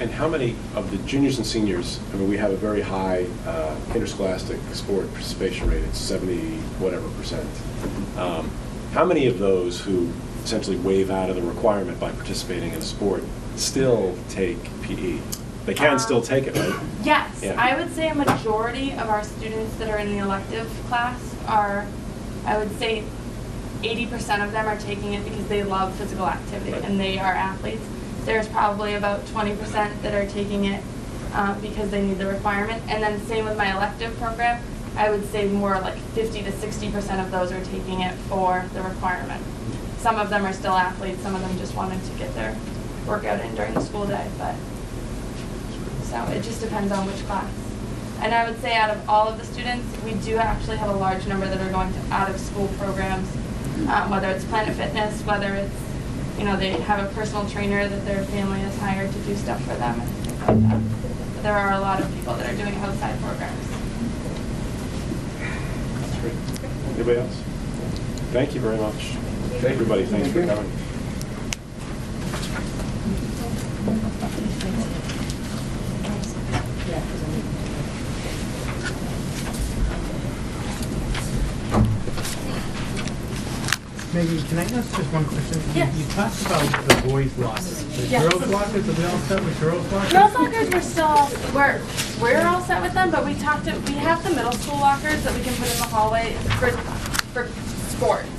And how many of the juniors and seniors, I mean, we have a very high interscholastic sport participation rate, it's 70 whatever percent. How many of those who essentially waive out of the requirement by participating in a sport still take PE? They can still take it, right? Yes, Yeah. I would say a majority of our students that are in the elective class are, I would say 80% of them are taking it because they love physical activity and they are athletes. There's probably about 20% that are taking it because they need the requirement. And then same with my elective program, I would say more like 50 to 60% of those are taking it for the requirement. Some of them are still athletes, some of them just wanted to get their workout in during the school day, but so it just depends on which class. And I would say out of all of the students, we do actually have a large number that are going to out-of-school programs, whether it's Planet Fitness, whether it's, they have a personal trainer that their family has hired to do stuff for them and things like that. But there are a lot of people that are doing outside programs. That's great. Anybody else? Thank you very much. Everybody, thanks for coming. Maggie, can I ask just one question? Yes. You talked about the boys' lockers. The Yes. girls' lockers, are we all set with girls' lockers? Girls lockers, we're all set with them, but we have the middle school lockers that we can put in the hallway for sports.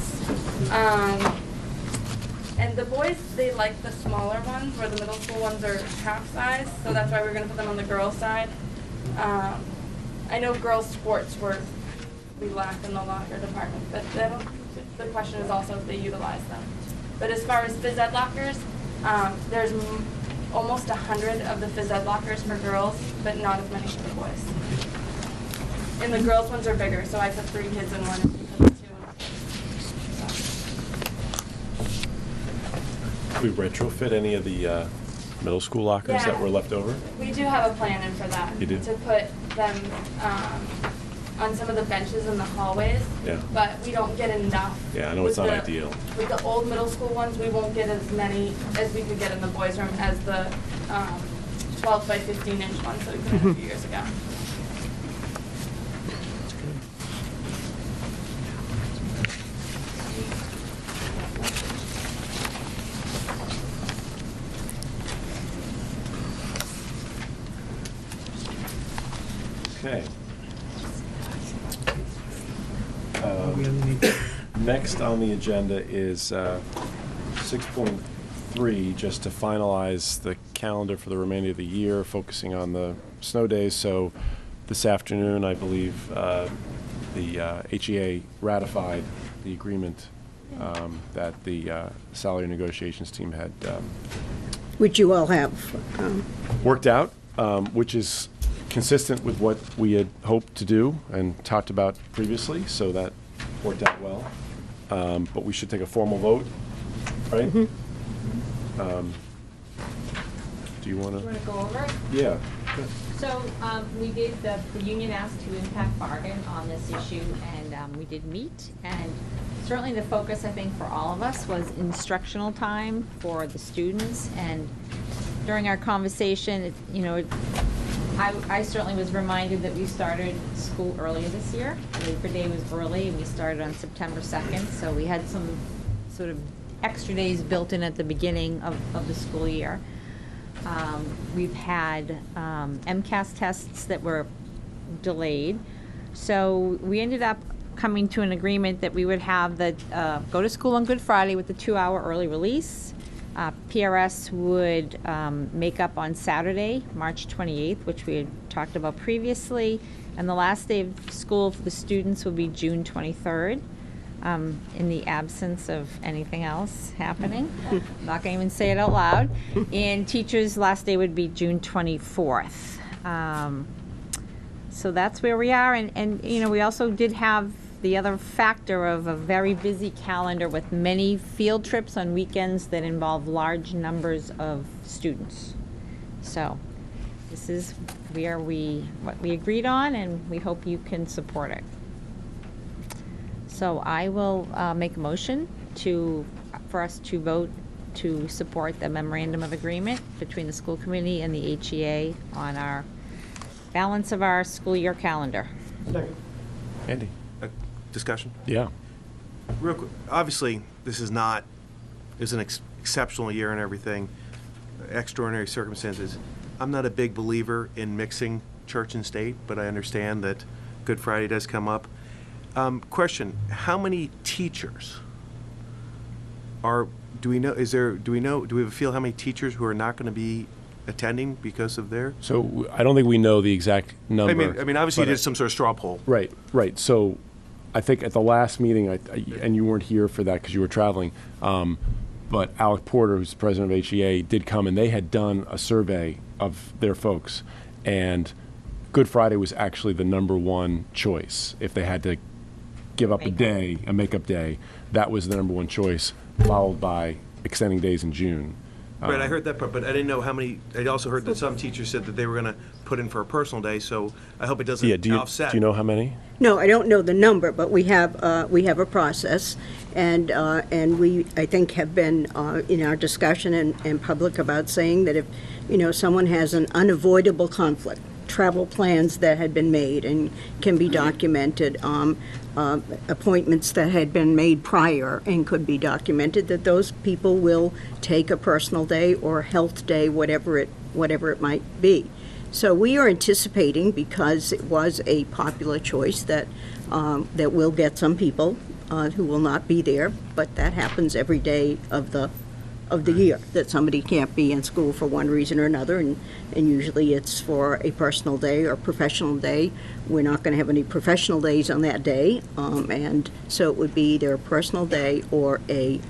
And the boys, they like the smaller ones, where the middle school ones are half size, so that's why we're gonna put them on the girls' side. I know girls' sports we lack in the locker department, but the question is also if they utilize them. But as far as phys ed lockers, there's almost 100 of the phys ed lockers for girls, but not as many for the boys. And the girls' ones are bigger, so I put 3 kids in one and 3 kids in 2. We retrofit any of the middle school lockers that were left over? We do have a plan in for that. You do? To put them on some of the benches in the hallways. Yeah. But we don't get enough. Yeah, I know it's With not the- ideal. With the old middle school ones, we won't get as many as we could get in the boys' room as the 12 by 15 inch ones that we put in a few years ago. Okay. We Next on the agenda is 6.3, just to finalize the calendar for the remainder of the year, focusing on the snow days. So this afternoon, I believe, the HEA ratified the agreement that the salary negotiations team had Which you all have. worked out, which is consistent with what we had hoped to do and talked about previously, so that worked out well. But we should take a formal vote, right? Do you want Do you want to go over it? Yeah. So, we did, the union asked to impact bargain on this issue, and we did meet. And certainly the focus, I think, for all of us was instructional time for the students. And during our conversation, I certainly was reminded that we started school earlier this year. Labor Day was early, and we started on September 2nd, so we had some sort of extra days built in at the beginning of the school year. We've had MCAS tests that were delayed, so we ended up coming to an agreement that we would have the go to school on Good Friday with the 2-hour early release. PRS would make up on Saturday, March 28th, which we had talked about previously, and the last day of school for the students would be June 23rd, in the absence of anything else happening. I'm not going to even say it out loud. And teachers' last day would be June 24th. So that's where we are, and we also did have the other factor of a very busy calendar with many field trips on weekends that involve large numbers of students. So this is what we agreed on, and we hope you can support it. So I will make a motion for us to vote to support the memorandum of agreement between the school committee and the HEA on our balance of our school year calendar. Second. Andy? Discussion? Yeah. Real quick, obviously, this is an exceptional year and everything, extraordinary circumstances. I'm not a big believer in mixing church and state, but I understand that Good Friday does come up. Question, how many teachers do we have a feel how many teachers who are not going to be attending because of their? So I don't think we know the exact number. I mean, obviously but you did some sort of straw poll. Right, right. So I think at the last meeting, and you weren't here for that because you were traveling, but Alec Porter, who's the president of HEA, did come, and they had done a survey of their folks, and Good Friday was actually the #1 choice. If they had to give up a day, a makeup day, that was the #1 choice, followed by extending days in June. Right, I heard that part, but I didn't know how many. I also heard that some teachers said that they were going to put in for a personal day, so I hope it doesn't offset. Do you know how many? No, I don't know the number, but we have a process, and we, I think, have been in our discussion and public about saying that if, someone has an unavoidable conflict, travel plans that had been made and can be documented, appointments that had been made prior and could be documented, that those people will take a personal day or a health day, whatever it might be. So we are anticipating, because it was a popular choice, that we'll get some people who will not be there, but that happens every day of the year, that somebody can't be in school for one reason or another, and usually it's for a personal day or professional day. We're not going to have any professional days on that day, and so it would be either a personal day or a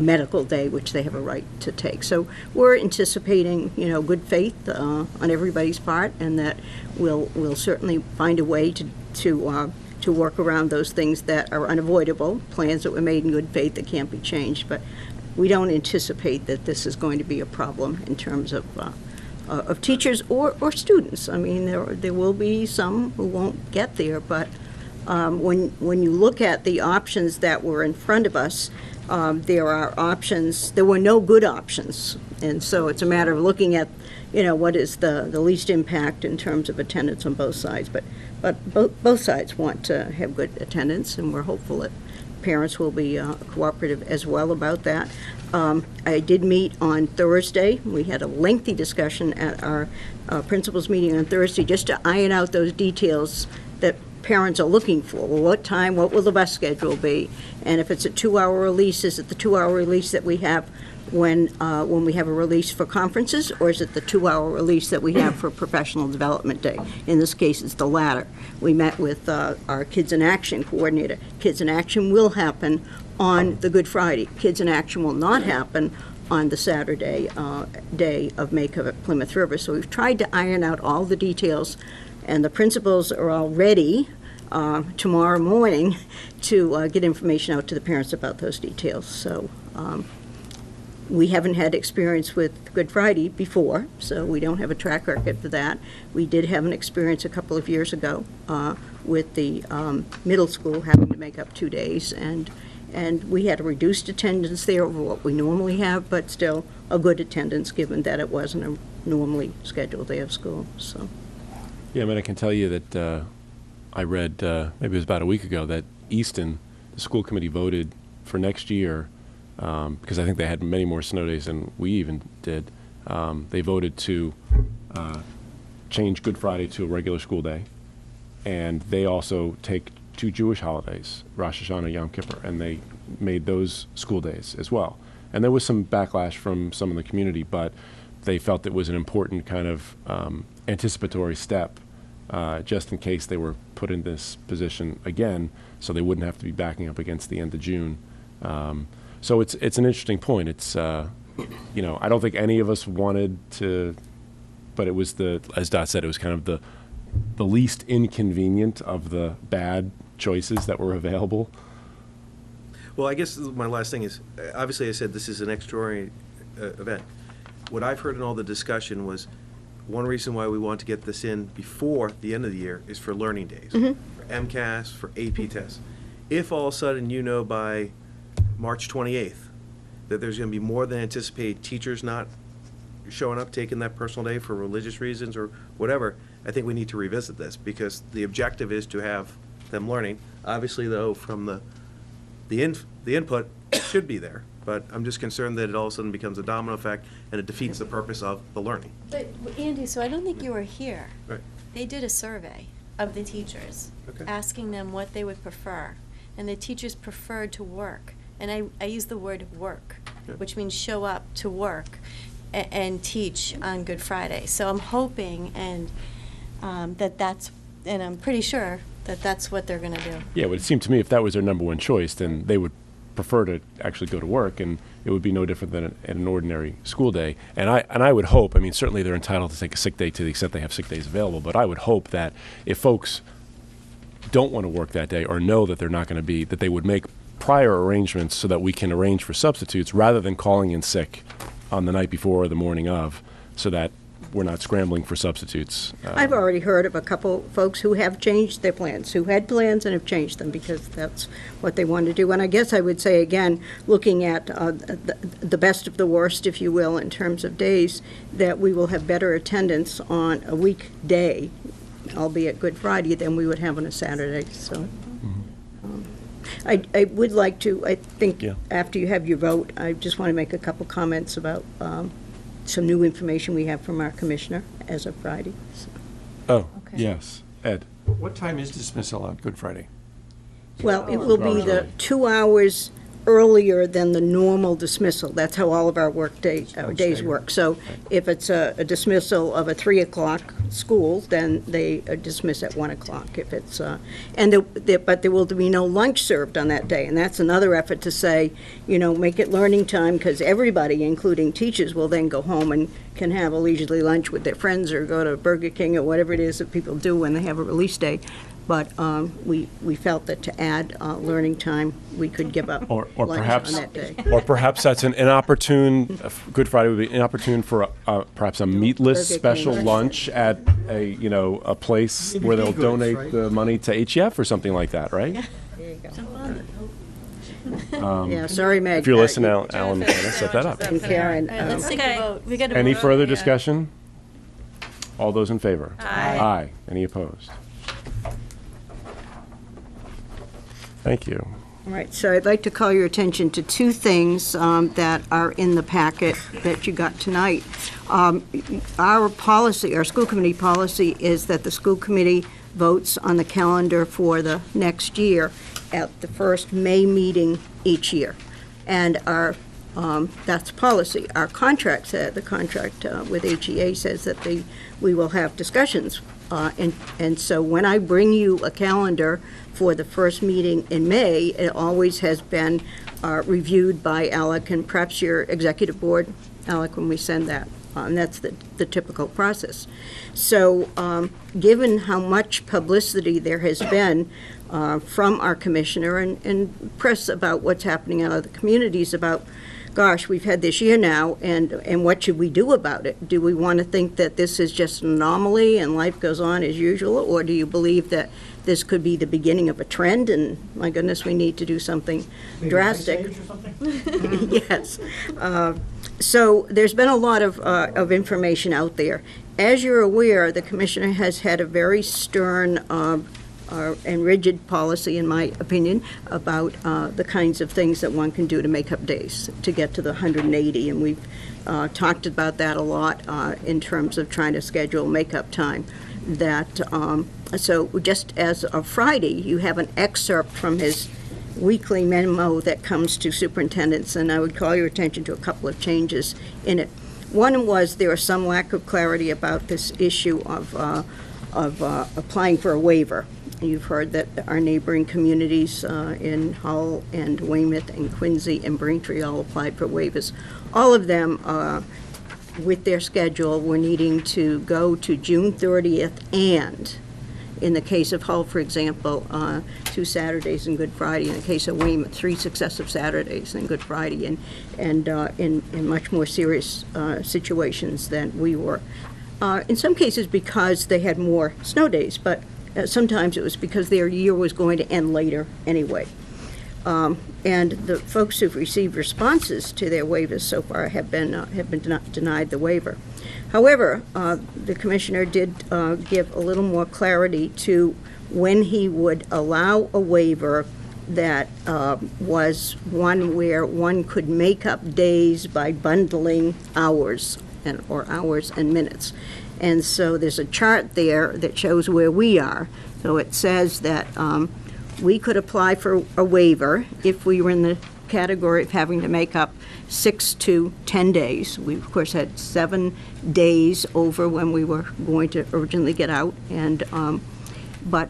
medical day, which they have a right to take. So we're anticipating, good faith on everybody's part, and that we'll certainly find a way to work around those things that are unavoidable, plans that were made in good faith that can't be changed. But we don't anticipate that this is going to be a problem in terms of teachers or students. I mean, there will be some who won't get there, but when you look at the options that were in front of us, there are options. There were no good options, and so it's a matter of looking at, what is the least impact in terms of attendance on both sides. But both sides want to have good attendance, and we're hopeful that parents will be cooperative as well about that. I did meet on Thursday. We had a lengthy discussion at our principals meeting on Thursday just to iron out those details that parents are looking for. Well, what time, what will the bus schedule be? And if it's a 2-hour release, is it the 2-hour release that we have when we have a release for conferences, or is it the 2-hour release that we have for Professional Development Day? In this case, it's the latter. We met with our Kids in Action coordinator. Kids in Action will happen on the Good Friday. Kids in Action will not happen on the Saturday day of Makeup at Plymouth River. So we've tried to iron out all the details, and the principals are all ready tomorrow morning to get information out to the parents about those details. So we haven't had experience with Good Friday before, so we don't have a track record for that. We did have an experience a couple of years ago with the middle school having to make up 2 days, and we had a reduced attendance there over what we normally have, but still a good attendance given that it wasn't a normally scheduled day of school. So. Yeah, I mean, I can tell you that I read, maybe it was about a week ago, that Easton, the school committee, voted for next year, because I think they had many more snow days than we even did. They voted to change Good Friday to a regular school day, and they also take 2 Jewish holidays, Rosh Hashanah and Yom Kippur, and they made those school days as well. And there was some backlash from some in the community, but they felt it was an important kind of anticipatory step, just in case they were put in this position again, so they wouldn't have to be backing up against the end of June. So it's an interesting point. It's I don't think any of us wanted to, but it was as Dot said, it was kind of the least inconvenient of the bad choices that were available. Well, I guess my last thing is, obviously I said this is an extraordinary event. What I've heard in all the discussion was one reason why we want to get this in before the end of the year is for learning days, for MCAS, for AP tests. If all of a sudden by March 28th that there's going to be more than anticipated teachers not showing up, taking that personal day for religious reasons or whatever, I think we need to revisit this, because the objective is to have them learning. Obviously, though, from the input should be there, but I'm just concerned that it all of a sudden becomes a domino effect and it defeats the purpose of the learning. But Andy, so I don't think you were here. Right. They did a survey of the teachers, asking them what they would prefer, and the teachers preferred to work. And I use the word work, which means show up to work. and teach on Good Friday. So I'm hoping and and I'm pretty sure that that's what they're going to do. Yeah, it would seem to me if that was their number one choice, then they would prefer to actually go to work, and it would be no different than an ordinary school day. And I would hope, I mean, certainly they're entitled to take a sick day to the extent they have sick days available, but I would hope that if folks don't want to work that day or know that they're not going to be, that they would make prior arrangements so that we can arrange for substitutes rather than calling in sick on the night before or the morning of, so that we're not scrambling for substitutes. I've already heard of a couple folks who have changed their plans, who had plans and have changed them because that's what they want to do. And I guess I would say, again, looking at the best of the worst, if you will, in terms of days, that we will have better attendance on a weekday, albeit Good Friday, than we would have on a Saturday. So I would like to, I think, after you have your vote, I just want to make a couple comments about some new information we have from our commissioner as of Friday. So. Oh, yes. Ed? What time is dismissal on Good Friday? Well, it will be the 2 hours earlier than the normal dismissal. That's how all of our days work. So if it's a dismissal of a 3 o'clock school, then they dismiss at 1 o'clock. If it's but there will be no lunch served on that day, and that's another effort to say, make it learning time, because everybody, including teachers, will then go home and can have a leisurely lunch with their friends or go to Burger King or whatever it is that people do when they have a release day. But we felt that to add learning time, we could give up or lunch perhaps, on that day. Or perhaps that's an opportune, Good Friday would be inopportune for perhaps a meatless Burger special King. lunch at a place where they'll donate the money to HEF or something like that, right? There you go. Yeah, sorry, Meg. If you're listening, Alan, McKenna, set that up. And Karen. All right, let's take a vote. We got to Any vote. further discussion? All those in favor? Aye. Aye. Any opposed? Thank you. All right, so I'd like to call your attention to two things that are in the packet that you got tonight. Our policy, our school committee policy, is that the school committee votes on the calendar for the next year at the first May meeting each year. And that's policy. Our contract said, the contract with HEA says that we will have discussions. And so when I bring you a calendar for the first meeting in May, it always has been reviewed by Alec and perhaps your executive board, Alec, when we send that. And that's the typical process. So given how much publicity there has been from our commissioner and press about what's happening out of the communities about, gosh, we've had this year now, and what should we do about it? Do we want to think that this is just an anomaly and life goes on as usual, or do you believe that this could be the beginning of a trend, and my goodness, we need to do something drastic? Ice Age or something? Yes. So there's been a lot of information out there. As you're aware, the commissioner has had a very stern and rigid policy, in my opinion, about the kinds of things that one can do to make up days to get to the 180. And we've talked about that a lot in terms of trying to schedule make-up time. So just as of Friday, you have an excerpt from his weekly memo that comes to superintendents, and I would call your attention to a couple of changes in it. One was there was some lack of clarity about this issue of applying for a waiver. You've heard that our neighboring communities in Hull and Weymouth and Quincy and Braintree all applied for waivers. All of them, with their schedule, were needing to go to June 30th, and in the case of Hull, for example, 2 Saturdays and Good Friday. In the case of Weymouth, 3 successive Saturdays and Good Friday, and in much more serious situations than we were. In some cases because they had more snow days, but sometimes it was because their year was going to end later anyway. And the folks who've received responses to their waivers so far have been denied the waiver. However, the commissioner did give a little more clarity to when he would allow a waiver that was one where one could make up days by bundling hours or hours and minutes. And so there's a chart there that shows where we are. So it says that we could apply for a waiver if we were in the category of having to make up 6 to 10 days. We, of course, had 7 days over when we were going to originally get out, and but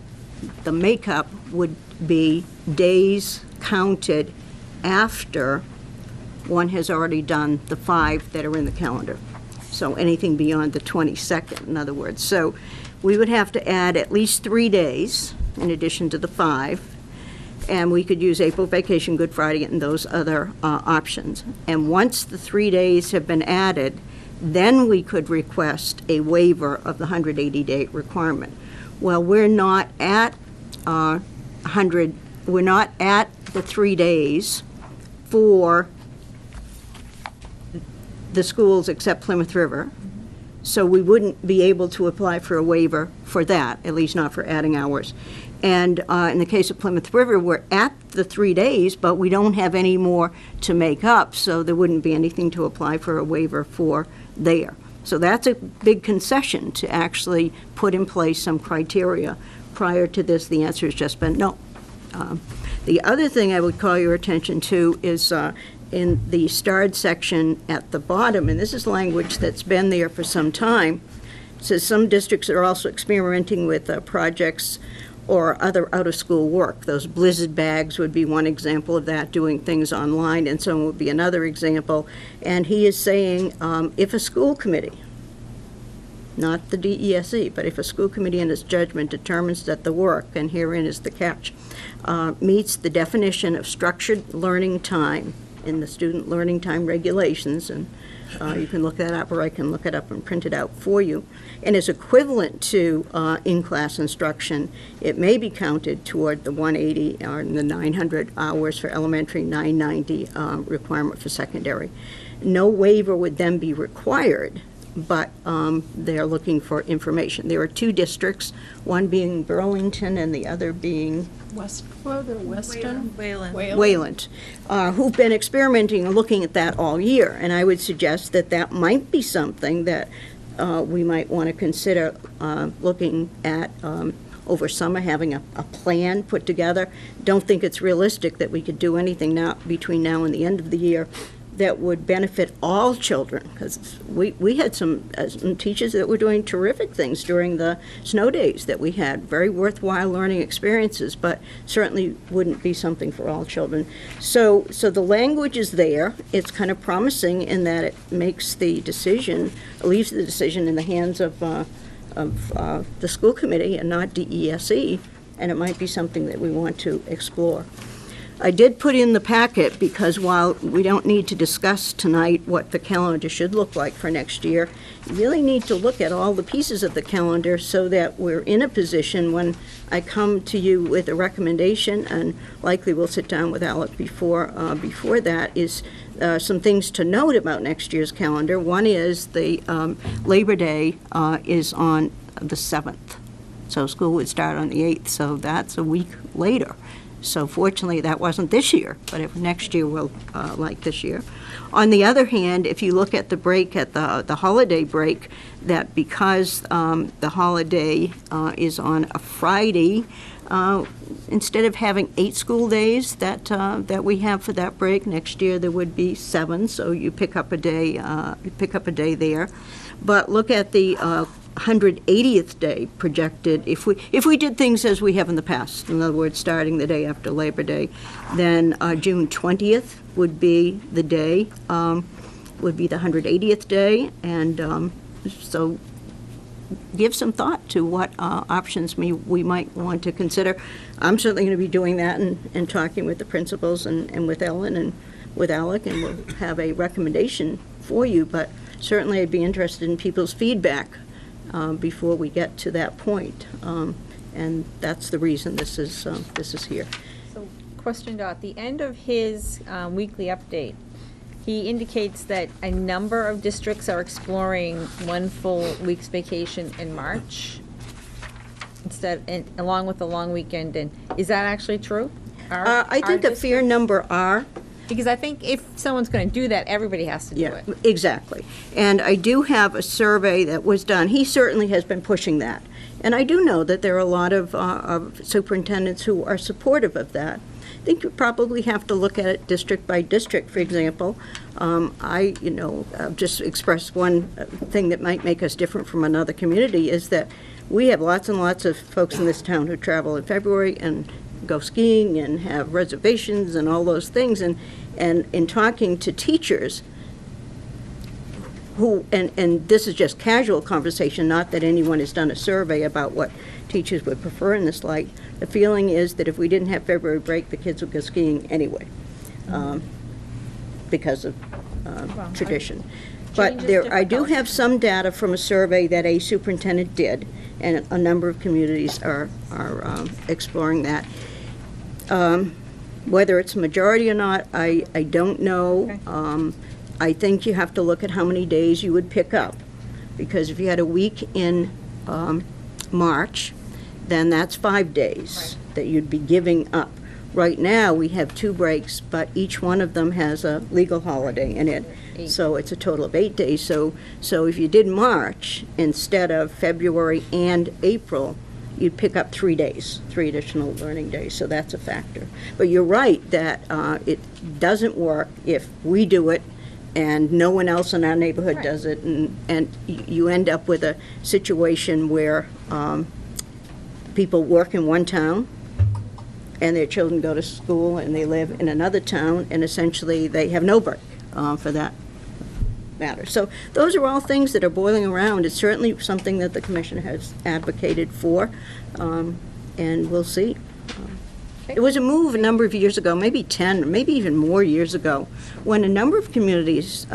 the makeup would be days counted after one has already done the 5 that are in the calendar. So anything beyond the 22nd, in other words. So we would have to add at least 3 days in addition to the 5, and we could use April vacation, Good Friday, and those other options. And once the 3 days have been added, then we could request a waiver of the 180-day requirement. Well, we're not at we're not at the 3 days for the schools except Plymouth River, so we wouldn't be able to apply for a waiver for that, at least not for adding hours. And in the case of Plymouth River, we're at the 3 days, but we don't have any more to make up, so there wouldn't be anything to apply for a waiver for there. So that's a big concession to actually put in place some criteria. Prior to this, the answer has just been no. The other thing I would call your attention to is in the starred section at the bottom, and this is language that's been there for some time. It says some districts are also experimenting with projects or other out-of-school work. Those Blizzard bags would be one example of that, doing things online, and so would be another example. And he is saying if a school committee, not the DESE, but if a school committee in its judgment determines that the work, and herein is the catch, meets the definition of structured learning time in the student learning time regulations, and you can look that up, or I can look it up and print it out for you, and is equivalent to in-class instruction, it may be counted toward the 180 or the 900 hours for elementary, 990 requirement for secondary. No waiver would then be required, but they're looking for information. There are 2 districts, one being Burlington and the other being Westwood or Weston? Wayland, who've been experimenting and looking at that all year. And I would suggest that that might be something that we might want to consider looking at over summer, having a plan put together. Don't think it's realistic that we could do anything now between now and the end of the year that would benefit all children, because we had some teachers that were doing terrific things during the snow days that we had, very worthwhile learning experiences, but certainly wouldn't be something for all children. So the language is there. It's kind of promising in that it makes the decision, leaves the decision in the hands of the school committee and not DESE, and it might be something that we want to explore. I did put in the packet because while we don't need to discuss tonight what the calendar should look like for next year, you really need to look at all the pieces of the calendar so that we're in a position when I come to you with a recommendation, and likely we'll sit down with Alec before that, is some things to note about next year's calendar. One is the Labor Day is on the 7th, so school would start on the 8th, so that's a week later. So fortunately, that wasn't this year, but if next year will like this year. On the other hand, if you look at the break, at the holiday break, that because the holiday is on a Friday, instead of having 8 school days that we have for that break, next year there would be 7, so you pick up a day, there. But look at the 180th day projected. If we did things as we have in the past, in other words, starting the day after Labor Day, then June 20th would be the day, would be the 180th day, and so give some thought to what options we might want to consider. I'm certainly going to be doing that and talking with the principals and with Ellen and with Alec, and we'll have a recommendation for you, but certainly I'd be interested in people's feedback before we get to that point, and that's the reason this is here. So, question at the end of his weekly update, he indicates that a number of districts are exploring 1 full week's vacation in March, along with the long weekend. And is that actually true? I think a fair number are. Because I think if someone's going to do that, everybody has to do it. Exactly. And I do have a survey that was done. He certainly has been pushing that. And I do know that there are a lot of superintendents who are supportive of that. think you probably have to look at it district by district, for example. Just express one thing that might make us different from another community is that we have lots and lots of folks in this town who travel in February and go skiing and have reservations and all those things. And in talking to teachers who, and this is just casual conversation, not that anyone has done a survey about what teachers would prefer in this light, the feeling is that if we didn't have February break, the kids would go skiing anyway, because of tradition. But I do have some data from a survey that a superintendent did, and a number of communities are exploring that. Whether it's a majority or not, I don't know. Okay. I think you have to look at how many days you would pick up, because if you had a week in March, then that's 5 days that you'd be giving up. Right now, we have 2 breaks, but each one of them has a legal holiday in it. So it's a total of 8 days. So if you did March instead of February and April, you'd pick up 3 days, 3 additional learning days. So that's a factor. But you're right that it doesn't work if we do it and no one else in our neighborhood does it, and you end up with a situation where people work in one town and their children go to school and they live in another town, and essentially they have no break for that matter. So those are all things that are boiling around. It's certainly something that the commission has advocated for, and we'll see. It was a move a number of years ago, maybe 10, or maybe even more years ago, when a number of communities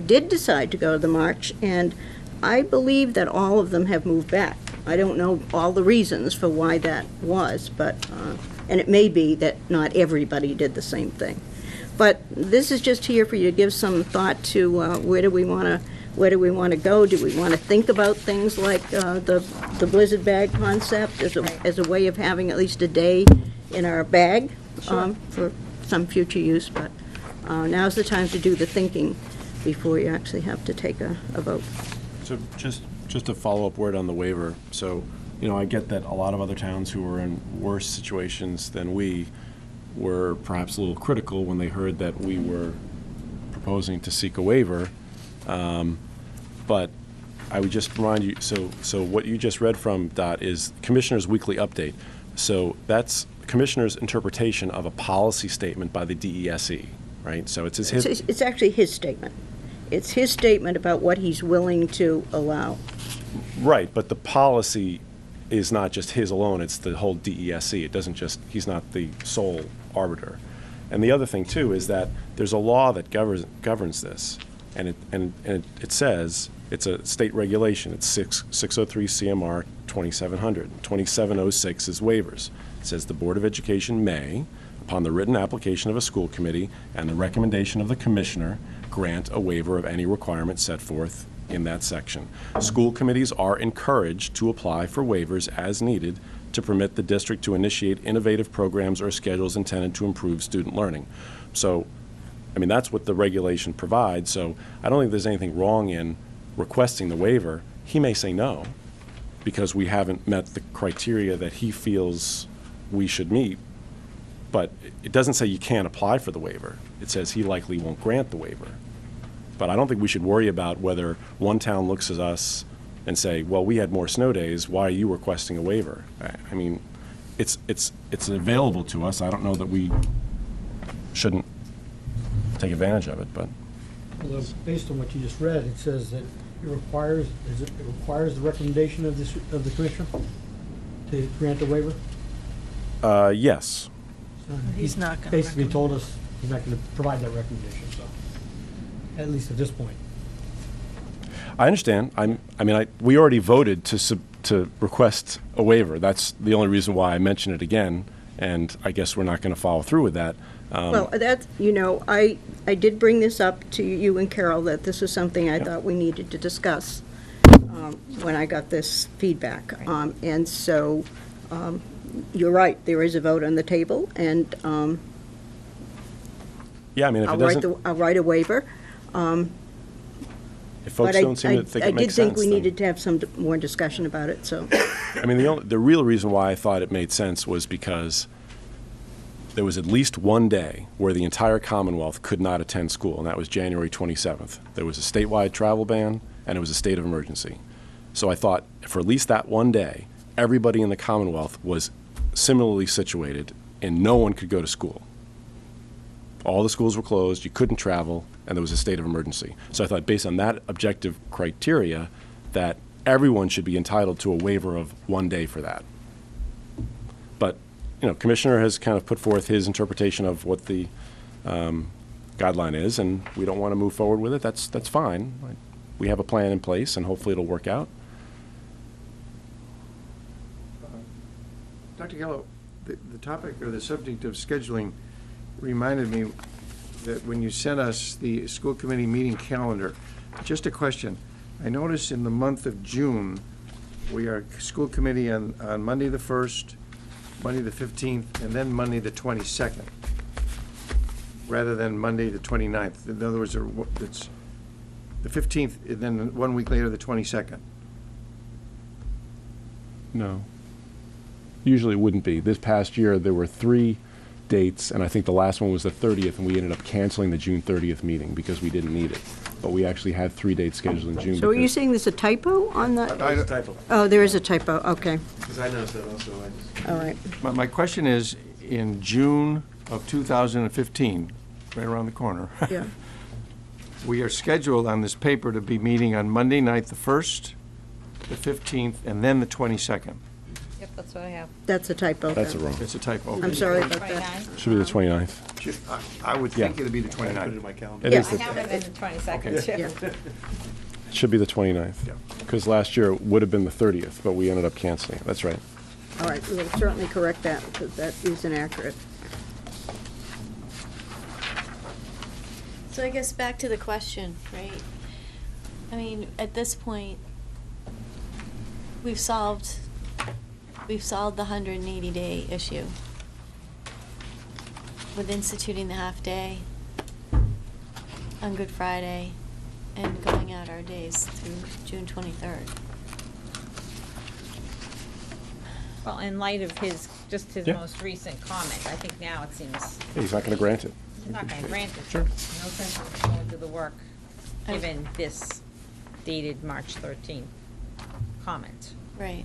did decide to go to the march, and I believe that all of them have moved back. I don't know all the reasons for why that was, but, and it may be that not everybody did the same thing. But this is just here for you to give some thought to where do we want to go? Do we want to think about things like the blizzard bag concept as a way of having at least a day in our bag for some future use? But now's the time to do the thinking before you actually have to take a vote. So just a follow-up word on the waiver. So, I get that a lot of other towns who are in worse situations than we were perhaps a little critical when they heard that we were proposing to seek a waiver. But I would just remind you, so what you just read from, Dot, is Commissioner's Weekly Update. So that's Commissioner's interpretation of a policy statement by the DESE, right? So it's It's actually his statement. It's his statement about what he's willing to allow. Right, but the policy is not just his alone, it's the whole DESE. It doesn't just, he's not the sole arbiter. And the other thing, too, is that there's a law that governs this, and it says, it's a state regulation, it's 603 CMR 2700. 2706 is waivers. It says the Board of Education may, upon the written application of a school committee and the recommendation of the commissioner, grant a waiver of any requirement set forth in that section. School committees are encouraged to apply for waivers as needed to permit the district to initiate innovative programs or schedules intended to improve student learning. So, that's what the regulation provides, so I don't think there's anything wrong in requesting the waiver. He may say no, because we haven't met the criteria that he feels we should meet, but it doesn't say you can't apply for the waiver. It says he likely won't grant the waiver. But I don't think we should worry about whether one town looks at us and say, well, we had more snow days, why are you requesting a waiver? It's available to us. I don't know that we shouldn't take advantage of it, but. Although, based on what you just read, it says that it requires the recommendation of the commissioner to grant the waiver? Yes. So He's not going to basically told us he's not going to provide that recommendation, so, at least at this point. I understand. We already voted to request a waiver. That's the only reason why I mention it again, and I guess we're not going to follow through with that. Well, that's, I did bring this up to you and Carol, that this was something I thought we needed to discuss when I got this feedback. And so, you're right, there is a vote on the table, and yeah, if it doesn't, I'll write a waiver. If folks don't seem to think it makes sense, I did think we needed to have some more discussion about it, so. the real reason why I thought it made sense was because there was at least one day where the entire Commonwealth could not attend school, and that was January 27th. There was a statewide travel ban, and it was a state of emergency. So I thought, for at least that one day, everybody in the Commonwealth was similarly situated, and no one could go to school. All the schools were closed, you couldn't travel, and there was a state of emergency. So I thought, based on that objective criteria, that everyone should be entitled to a waiver of one day for that. But, Commissioner has kind of put forth his interpretation of what the guideline is, and we don't want to move forward with it. That's fine. We have a plan in place, and hopefully it'll work out. Dr. Gallo, the topic or the subject of scheduling reminded me that when you sent us the school committee meeting calendar, just a question. I noticed in the month of June, we are school committee on Monday the 1st, Monday the 15th, and then Monday the 22nd, rather than Monday the 29th. In other words, it's the 15th, and then 1 week later, the 22nd. No. Usually it wouldn't be. This past year, there were 3 dates, and I think the last one was the 30th, and we ended up canceling the June 30th meeting because we didn't need it. But we actually had 3 dates scheduled in June. So are you because- saying there's a typo on the? There's a typo. Oh, there is a typo, okay, Because I noticed that also. all right. My question is, in June of 2015, right around the corner, Yeah. we are scheduled on this paper to be meeting on Monday night, the 1st, the 15th, and then the 22nd. Yep, that's what I have. That's a typo. That's then. wrong. It's a typo. I'm sorry about that. 29? Should be the 29th. I would think Yeah. it'd be the I put it in 29th. my calendar. It Yeah. is I the- have it in the 22nd, Okay. too. Yeah. It should be the 29th. Yeah. Because last year it would have been the 30th, but we ended up canceling it. That's right. All right, we'll certainly correct that, because that is inaccurate. So I guess back to the question, right? I mean, at this point, we've solved the 180-day issue with instituting the half-day on Good Friday and going out our days through June 23rd. Well, in light of his Yeah. most recent comment, I think now it seems Hey, he's not going to grant it. he's not going to grant it. Sure. No sense in going through the work, given this dated March 13th comment. Right.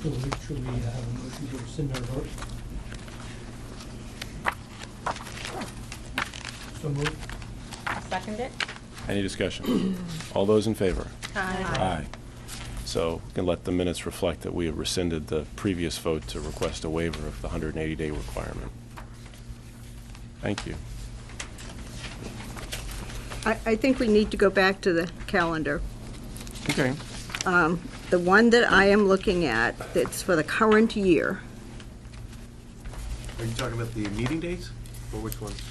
Should we have a motion to rescind our vote? So moved. Second it? Any discussion? All those in favor? Aye. So we can let the minutes reflect that we have rescinded the previous vote to request a waiver of the 180-day requirement. Thank you. I think we need to go back to the calendar. Okay. The one that I am looking at, that's for the current year, Are you talking about the meeting dates, or which ones?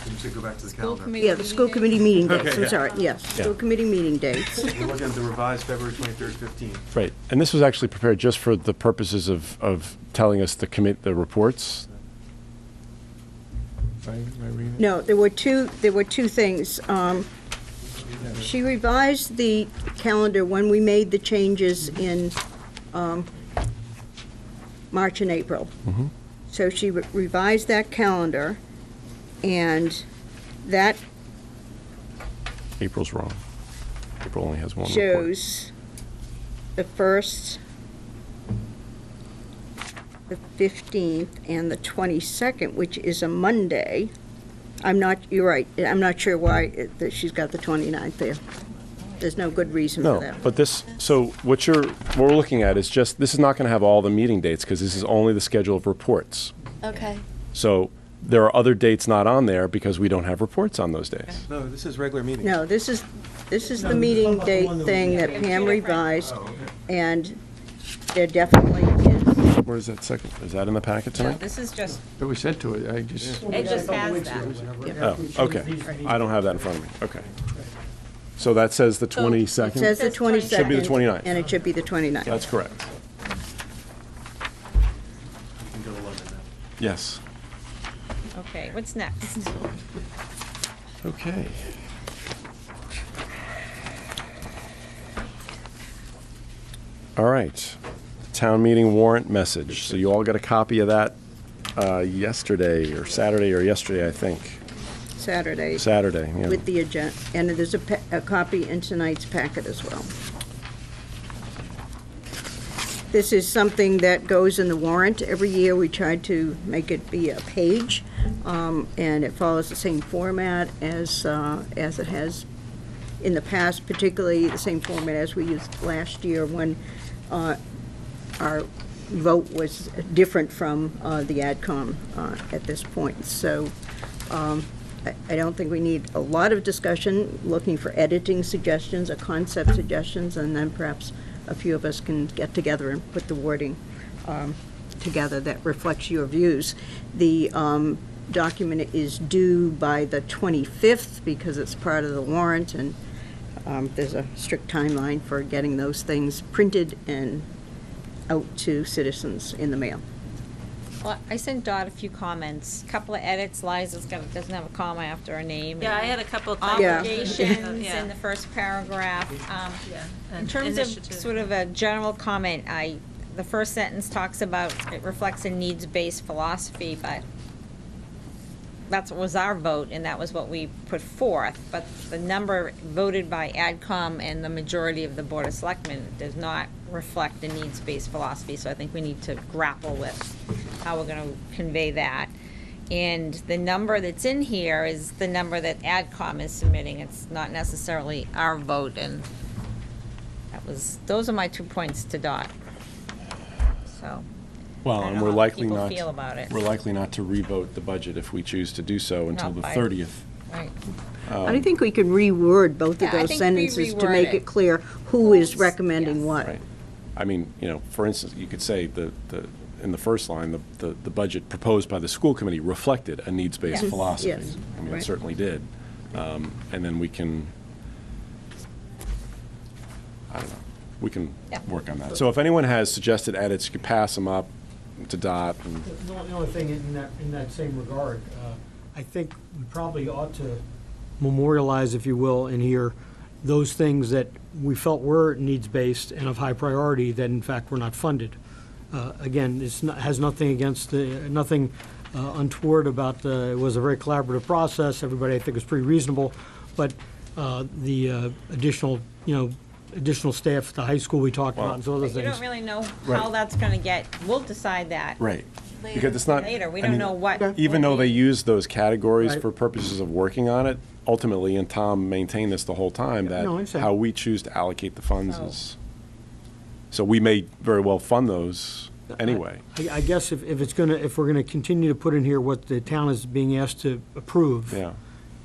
Can you say go back to the School calendar? committee yeah, the school committee meeting dates, Okay, I'm yeah. sorry, yes, Yeah. school committee meeting dates. We're looking at the revised February 23rd, 15. Right. And this was actually prepared just for the purposes of telling us the reports. Am I reading it? No, there were two things. She revised the calendar when we made the changes in March and April. Mhm. So she revised that calendar, and that April's wrong. April only has one report. shows the 1st, the 15th, and the 22nd, which is a Monday. You're right, I'm not sure why that she's got the 29th there. There's no good reason for No, that. but so what we're looking at is just, this is not going to have all the meeting dates because this is only the schedule of reports. Okay. So there are other dates not on there because we don't have reports on those days. No, this is regular meetings. No, this is No, the meeting talking about the date one that thing we- that Pam revised, Oh, okay. and there definitely is. Where is that second? Is that in the packet No, tonight? this is just, It was sent to it, I just, it just has that. Oh, okay. I don't have that in front of me. Okay. So that says the It 22nd? says the Says 22nd. Should be the 29th. And it should be the 29th. That's correct. You can go 11 now. Yes. Okay, what's next? Okay. All right. Town meeting warrant message. So you all got a copy of that yesterday, or Saturday or yesterday, I think. Saturday. Saturday, yeah. With the agenda, and there's a copy in tonight's packet as well. This is something that goes in the warrant. Every year, we try to make it be a page, and it follows the same format as it has in the past, particularly the same format as we used last year when our vote was different from the AdCom at this point. So I don't think we need a lot of discussion, looking for editing suggestions or concept suggestions, and then perhaps a few of us can get together and put the wording together that reflects your views. The document is due by the 25th because it's part of the warrant, and there's a strict timeline for getting those things printed and out to citizens in the mail. Well, I sent Dot a few comments, couple of edits. Liza's doesn't have a comma after her name. Yeah, I had a couple of obligations Yeah. in the first paragraph. Yeah, In and terms of initiative. sort of a general comment, the first sentence talks about it reflects a needs-based philosophy, but that was our vote, and that was what we put forth. But the number voted by AdCom and the majority of the Board of Selectmen does not reflect a needs-based philosophy, so I think we need to grapple with how we're going to convey that. And the number that's in here is the number that AdCom is submitting. It's not necessarily our vote, and those are my 2 points to Dot. So. Well, I don't and know we're how likely people not, feel about it. we're likely not to revote the budget if we choose to do so until Not the by- 30th. Right. I think we could reword both Yeah, of I those think sentences to reword make it. it clear who is recommending what. Right. I mean, for instance, you could say in the first line, the budget proposed by the school committee reflected a needs-based Yes. philosophy. Yes. I mean, Right. it certainly did. And then we can, I don't know, we can work on that. So if anyone has suggested edits, you could pass them up to Dot. And The only thing in that same regard, I think we probably ought to memorialize, if you will, in here, those things that we felt were needs-based and of high priority that in fact were not funded. Again, has nothing against, nothing untoward about it was a very collaborative process. Everybody, I think, was pretty reasonable. But the additional staff at the high school we talked about and some other But you things. don't really know Right. how that's going to get, we'll decide that. Right. Because it's not. Later, we I don't mean, know what. Even though they use those categories Right. for purposes of working on it, ultimately, and Tom maintained this the whole time, No, I that understand. how we choose to allocate the funds is. So we may very well fund those anyway. I guess if we're gonna continue to put in here what the town is being asked to approve. Yeah.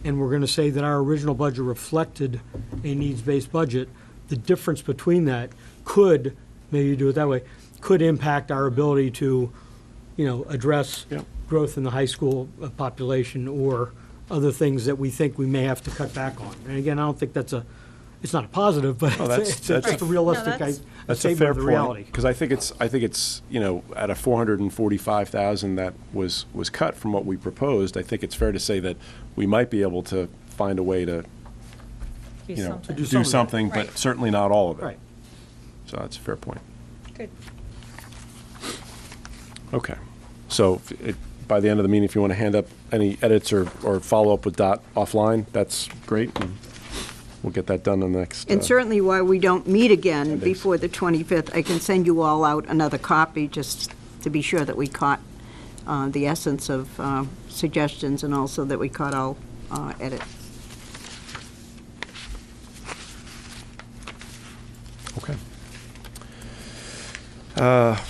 And we're gonna say that our original budget reflected a needs-based budget, the difference between that could, maybe you do it that way, could impact our ability to, address Yeah. growth in the high school population or other things that we think we may have to cut back on. And again, I don't think it's not a positive, but Oh, that's- it's just a realistic that's- That's a statement fair of the point. reality. Because I think it's at a 445,000 that was cut from what we proposed, I think it's fair to say that we might be able to find a way to, Do something. do some do of that. something, but Right. certainly not all of it. Right. So that's a fair point. Good. Okay. So by the end of the meeting, if you want to hand up any edits or follow up with Dot offline, that's great. And we'll get that done in the next. And certainly while we don't meet again days. before the 25th, I can send you all out another copy just to be sure that we caught the essence of suggestions and also that we caught all edits. Okay.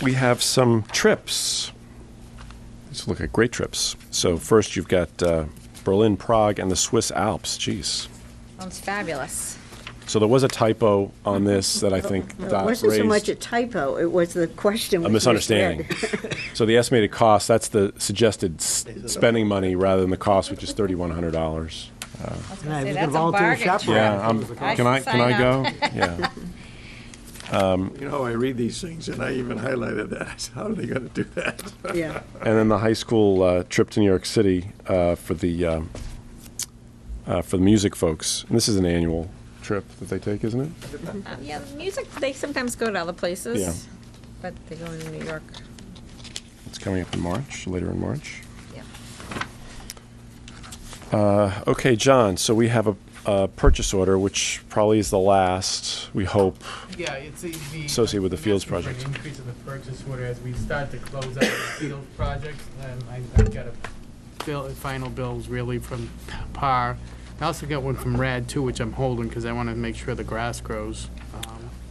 We have some trips. Let's look at great trips. So first you've got Berlin, Prague, and the Swiss Alps. Jeez. Sounds fabulous. So there was a typo on this that I think It Dot wasn't so much a raised. typo, it was the question A was misunderstanding. misread. So the estimated cost, that's the suggested spending money rather than the cost, which is $3,100. And I Say, was that's gonna a volunteer to bargain. chaperone. Yeah, I can I sign go? up. Yeah. I read these things, and I even highlighted that. How are they going to do that? Yeah. And then the high school trip to New York City for the music folks. And this is an annual trip that they take, isn't it? Yeah, music, they sometimes go to other places. Yeah. But they go into New York. It's coming up in March, later in March. Yep. Okay, John, so we have a purchase order, which probably is the last, we hope, Yeah, it's the. associated with the Fields I'm asking for project. an increase in the purchase order as we start to close out the Fields project. I've got final bills really from PAR. I also got one from RAD too, which I'm holding because I want to make sure the grass grows.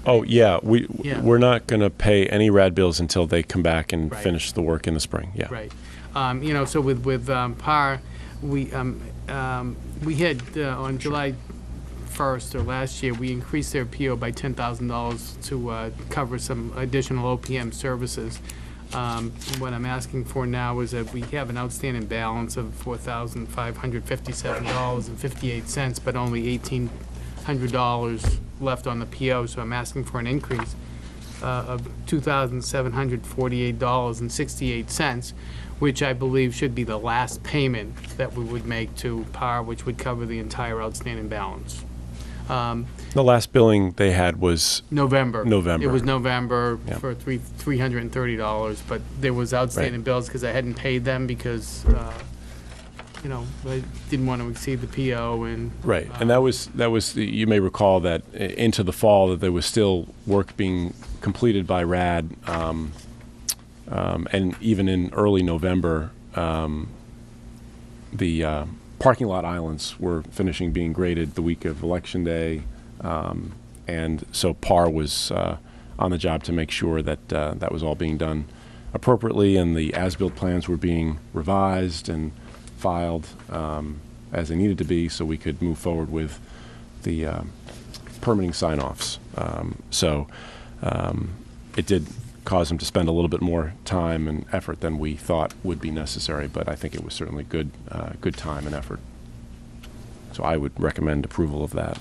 Oh, yeah, Yeah. we're not going to pay any RAD bills until they come back and Right. finish the work in the spring, yeah. Right. So with PAR, we had, on July 1st or last year, we increased their PO by $10,000 to cover some additional OPM services. What I'm asking for now is that we have an outstanding balance of $4,557.58, but only $1,800 left on the PO, so I'm asking for an increase of $2,748.68, which I believe should be the last payment that we would make to PAR, which would cover the entire outstanding balance. The last billing they had was November. November. It was November Yeah. for $330, but there was outstanding bills because I hadn't paid them because, I didn't want to exceed the PO and. Right, and that was, you may recall that into the fall, that there was still work being completed by RAD, and even in early November, the parking lot islands were finishing being graded the week of Election Day, and so PAR was on the job to make sure that that was all being done appropriately, and the as-built plans were being revised and filed as they needed to be, so we could move forward with the permitting sign-offs. It did cause them to spend a little bit more time and effort than we thought would be necessary, but I think it was certainly good time and effort. So I would recommend approval of that.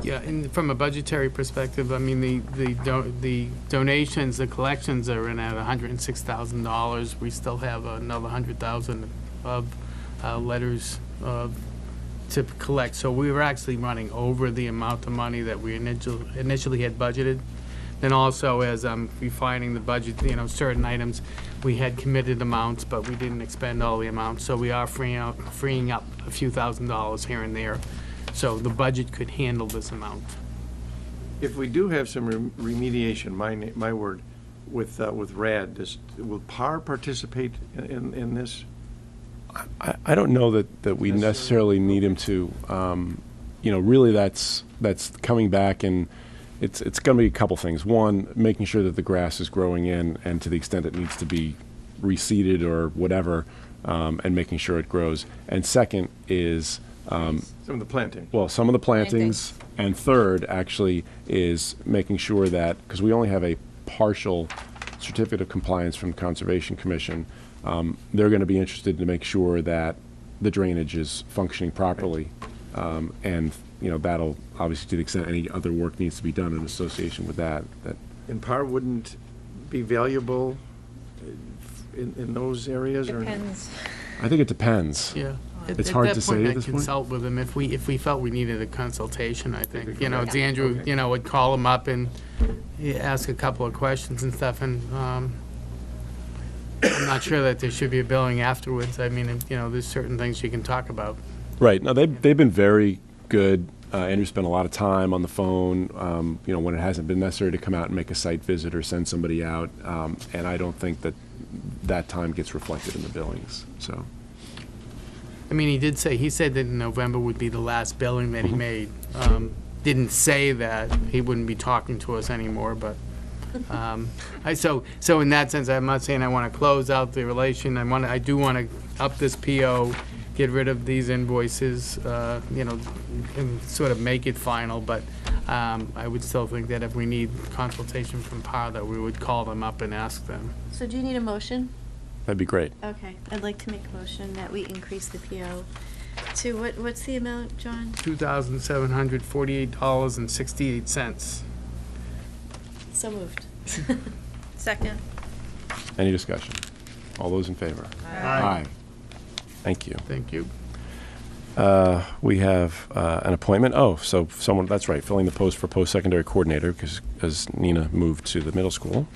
Yeah, and from a budgetary perspective, I mean, the donations, the collections are in at $106,000. We still have another $100,000 of letters to collect. So we were actually running over the amount of money that we initially had budgeted. Then also, as I'm refining the budget, certain items, we had committed amounts, but we didn't expend all the amounts. So we are freeing up a few $1,000s here and there. So the budget could handle this amount. If we do have some remediation, my word, with RAD, will PAR participate in this? I don't know that we necessarily need him to. Really that's coming back, and it's going to be a couple things. One, making sure that the grass is growing in, and to the extent it needs to be reseeded or whatever, and making sure it grows. And second is Some of the planting. well, some of the plantings. And third, actually, is making sure that, because we only have a partial certificate of compliance from the Conservation Commission, they're going to be interested to make sure that the drainage is functioning properly. And, that'll, obviously, to the extent any other work needs to be done in association with that. And PAR wouldn't be valuable in those areas? Depends. I think it depends. Yeah. It's hard to say at this I'd point. consult with them if we felt we needed a consultation, I think. Okay. It's Andrew, would call him up and ask a couple of questions and stuff, and I'm not sure that there should be a billing afterwards. I mean, there's certain things you can talk about. Right. No, they've been very good. Andrew spent a lot of time on the phone, when it hasn't been necessary to come out and make a site visit or send somebody out. And I don't think that time gets reflected in the billings, so. I mean, he said that November would be the last billing that he made. Didn't say that he wouldn't be talking to us anymore, but, so in that sense, I'm not saying I want to close out the relation. I do want to up this PO, get rid of these invoices, and sort of make it final, but, I would still think that if we need consultation from PAR, that we would call them up and ask them. So do you need a motion? That'd be great. Okay, I'd like to make a motion that we increase the PO to, what's the amount, John? $2,748.68. So moved. Second. Any discussion? All those in favor? Aye. Thank you. Thank you. We have an appointment. Oh, so someone, that's right, filling the post for post-secondary coordinator because Nina moved to the middle school.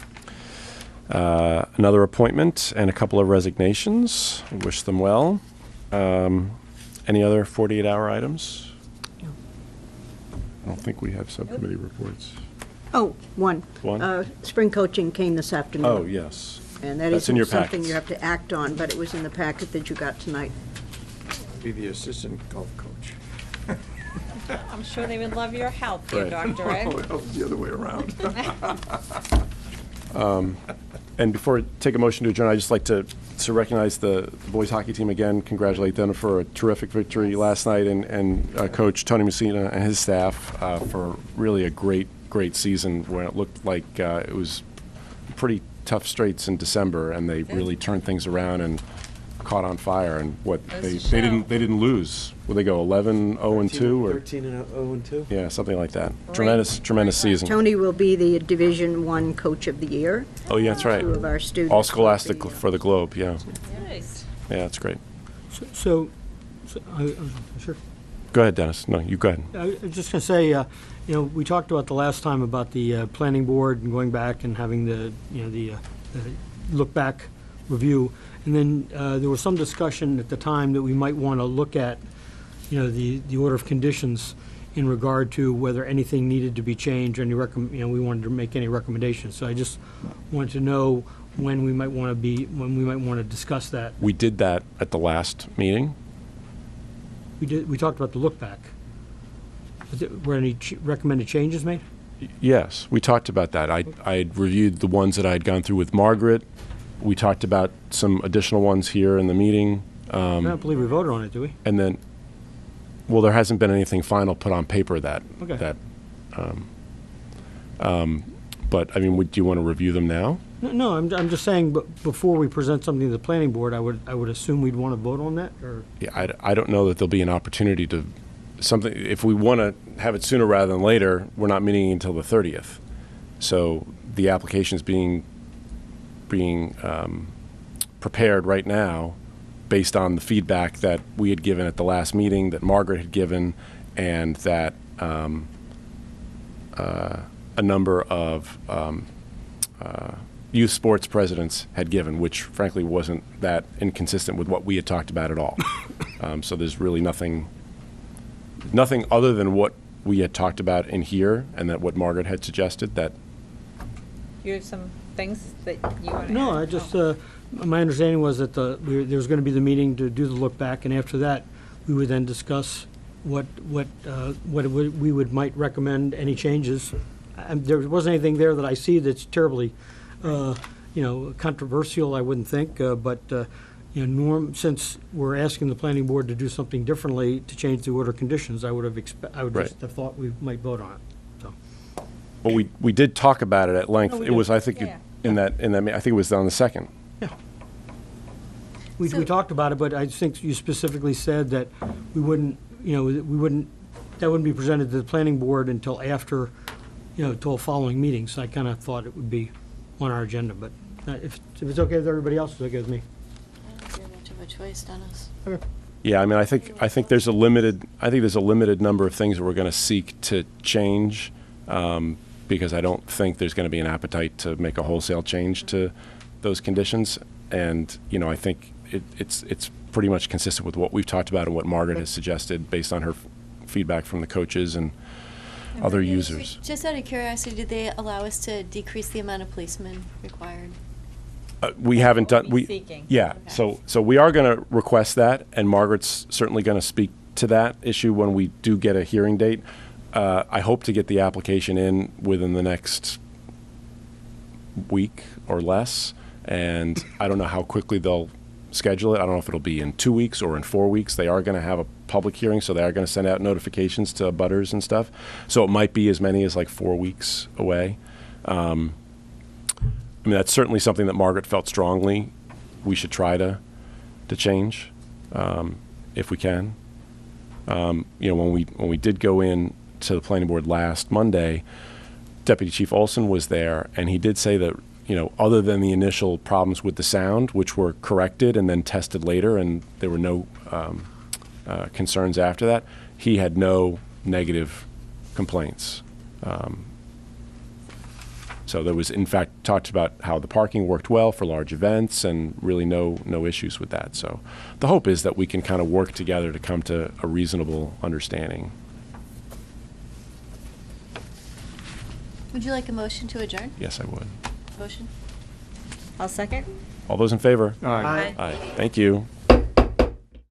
Another appointment and a couple of resignations. Wish them well. Any other 48-hour items? I don't think we have subcommittee reports. Oh, one. One? Spring coaching came this afternoon. Oh, yes. And that That's in your isn't something packets. you have to act on, but it was in the packet that you got tonight. Be the assistant golf coach. I'm sure they would love your help here, Right. Dr. Ed. Oh, it was the other way around. And before I take a motion to adjourn, I'd just like to recognize the boys hockey team again, congratulate them for a terrific victory last night, and Coach Tony Messina and his staff for really a great season where it looked like it was pretty tough straits in December, and they really turned things around and caught on fire. And they didn't lose. Will they go 11-0-2 or 13-0-2? yeah, something like that. Tremendous season. Tony will be the Division I Coach of the Year. Oh yeah, that's right. 2 of our students. All scholastic for the Globe. Yeah, Nice. yeah, that's great. Sure. Go ahead, Dennis. No, you go ahead. I was just going to say, we talked about the last time about the planning board and going back and having the look back review. And then there was some discussion at the time that we might want to look at, the order of conditions in regard to whether anything needed to be changed, or any we wanted to make any recommendations. So I just wanted to know when we might want to discuss that. We did that at the last meeting. We talked about the look back. Were any recommended changes made? Yes, we talked about that. I had reviewed the ones that I had gone through with Margaret. We talked about some additional ones here in the meeting. I don't believe we voted on it, do we? And then, well, there hasn't been anything final put on paper that. Okay. But I mean, do you want to review them now? No, I'm just saying, but before we present something to the planning board, I would assume we'd want to vote on that, or? Yeah, I don't know that there'll be an opportunity to something. If we want to have it sooner rather than later, we're not meeting until the 30th. So the application's being prepared right now based on the feedback that we had given at the last meeting, that Margaret had given, and that a number of youth sports presidents had given, which frankly wasn't that inconsistent with what we had talked about at all. So there's really nothing other than what we had talked about in here, and that what Margaret had suggested, that You have some things that you want to No, I just, my understanding was that there was going to be the meeting to do the look back, and after that, we would then discuss what we might recommend, any changes. There wasn't anything there that I see that's terribly, controversial, I wouldn't think, but, since we're asking the planning board to do something differently to change the order of conditions, I would Right. just have thought we might vote on it, so. But we did talk about it at length. Oh, we It was, did. I think, Yeah. in that, I think it was on the second. We talked about it, but I think you specifically said that we wouldn't, that wouldn't be presented to the planning board until after, till following meetings. I kind of thought it would be on our agenda, but if it's okay with everybody else, it's okay with me. I don't see much of a choice, Dennis. Yeah, I mean, I think there's a limited number of things that we're going to seek to change, because I don't think there's going to be an appetite to make a wholesale change to those conditions. And, I think it's pretty much consistent with what we've talked about and what Margaret has suggested based on her feedback from the coaches and other users. Just out of curiosity, did they allow us to decrease the amount of policemen required? We haven't done, We'll be seeking. yeah, so we are going to request that, and Margaret's certainly going to speak to that issue when we do get a hearing date. I hope to get the application in within the next week or less, and I don't know how quickly they'll schedule it. I don't know if it'll be in 2 weeks or in 4 weeks. They are going to have a public hearing, so they are going to send out notifications to butters and stuff. So it might be as many as like 4 weeks away. I mean, that's certainly something that Margaret felt strongly we should try to change, if we can. When we did go in to the planning board last Monday, Deputy Chief Olson was there, and he did say that, other than the initial problems with the sound, which were corrected and then tested later, and there were no concerns after that, he had no negative complaints. So there was, in fact, talked about how the parking worked well for large events and really no issues with that. So the hope is that we can kind of work together to come to a reasonable understanding. Would you like a motion to adjourn? Yes, I would. Motion? I'll second. All those in favor? Aye. Aye. Thank you.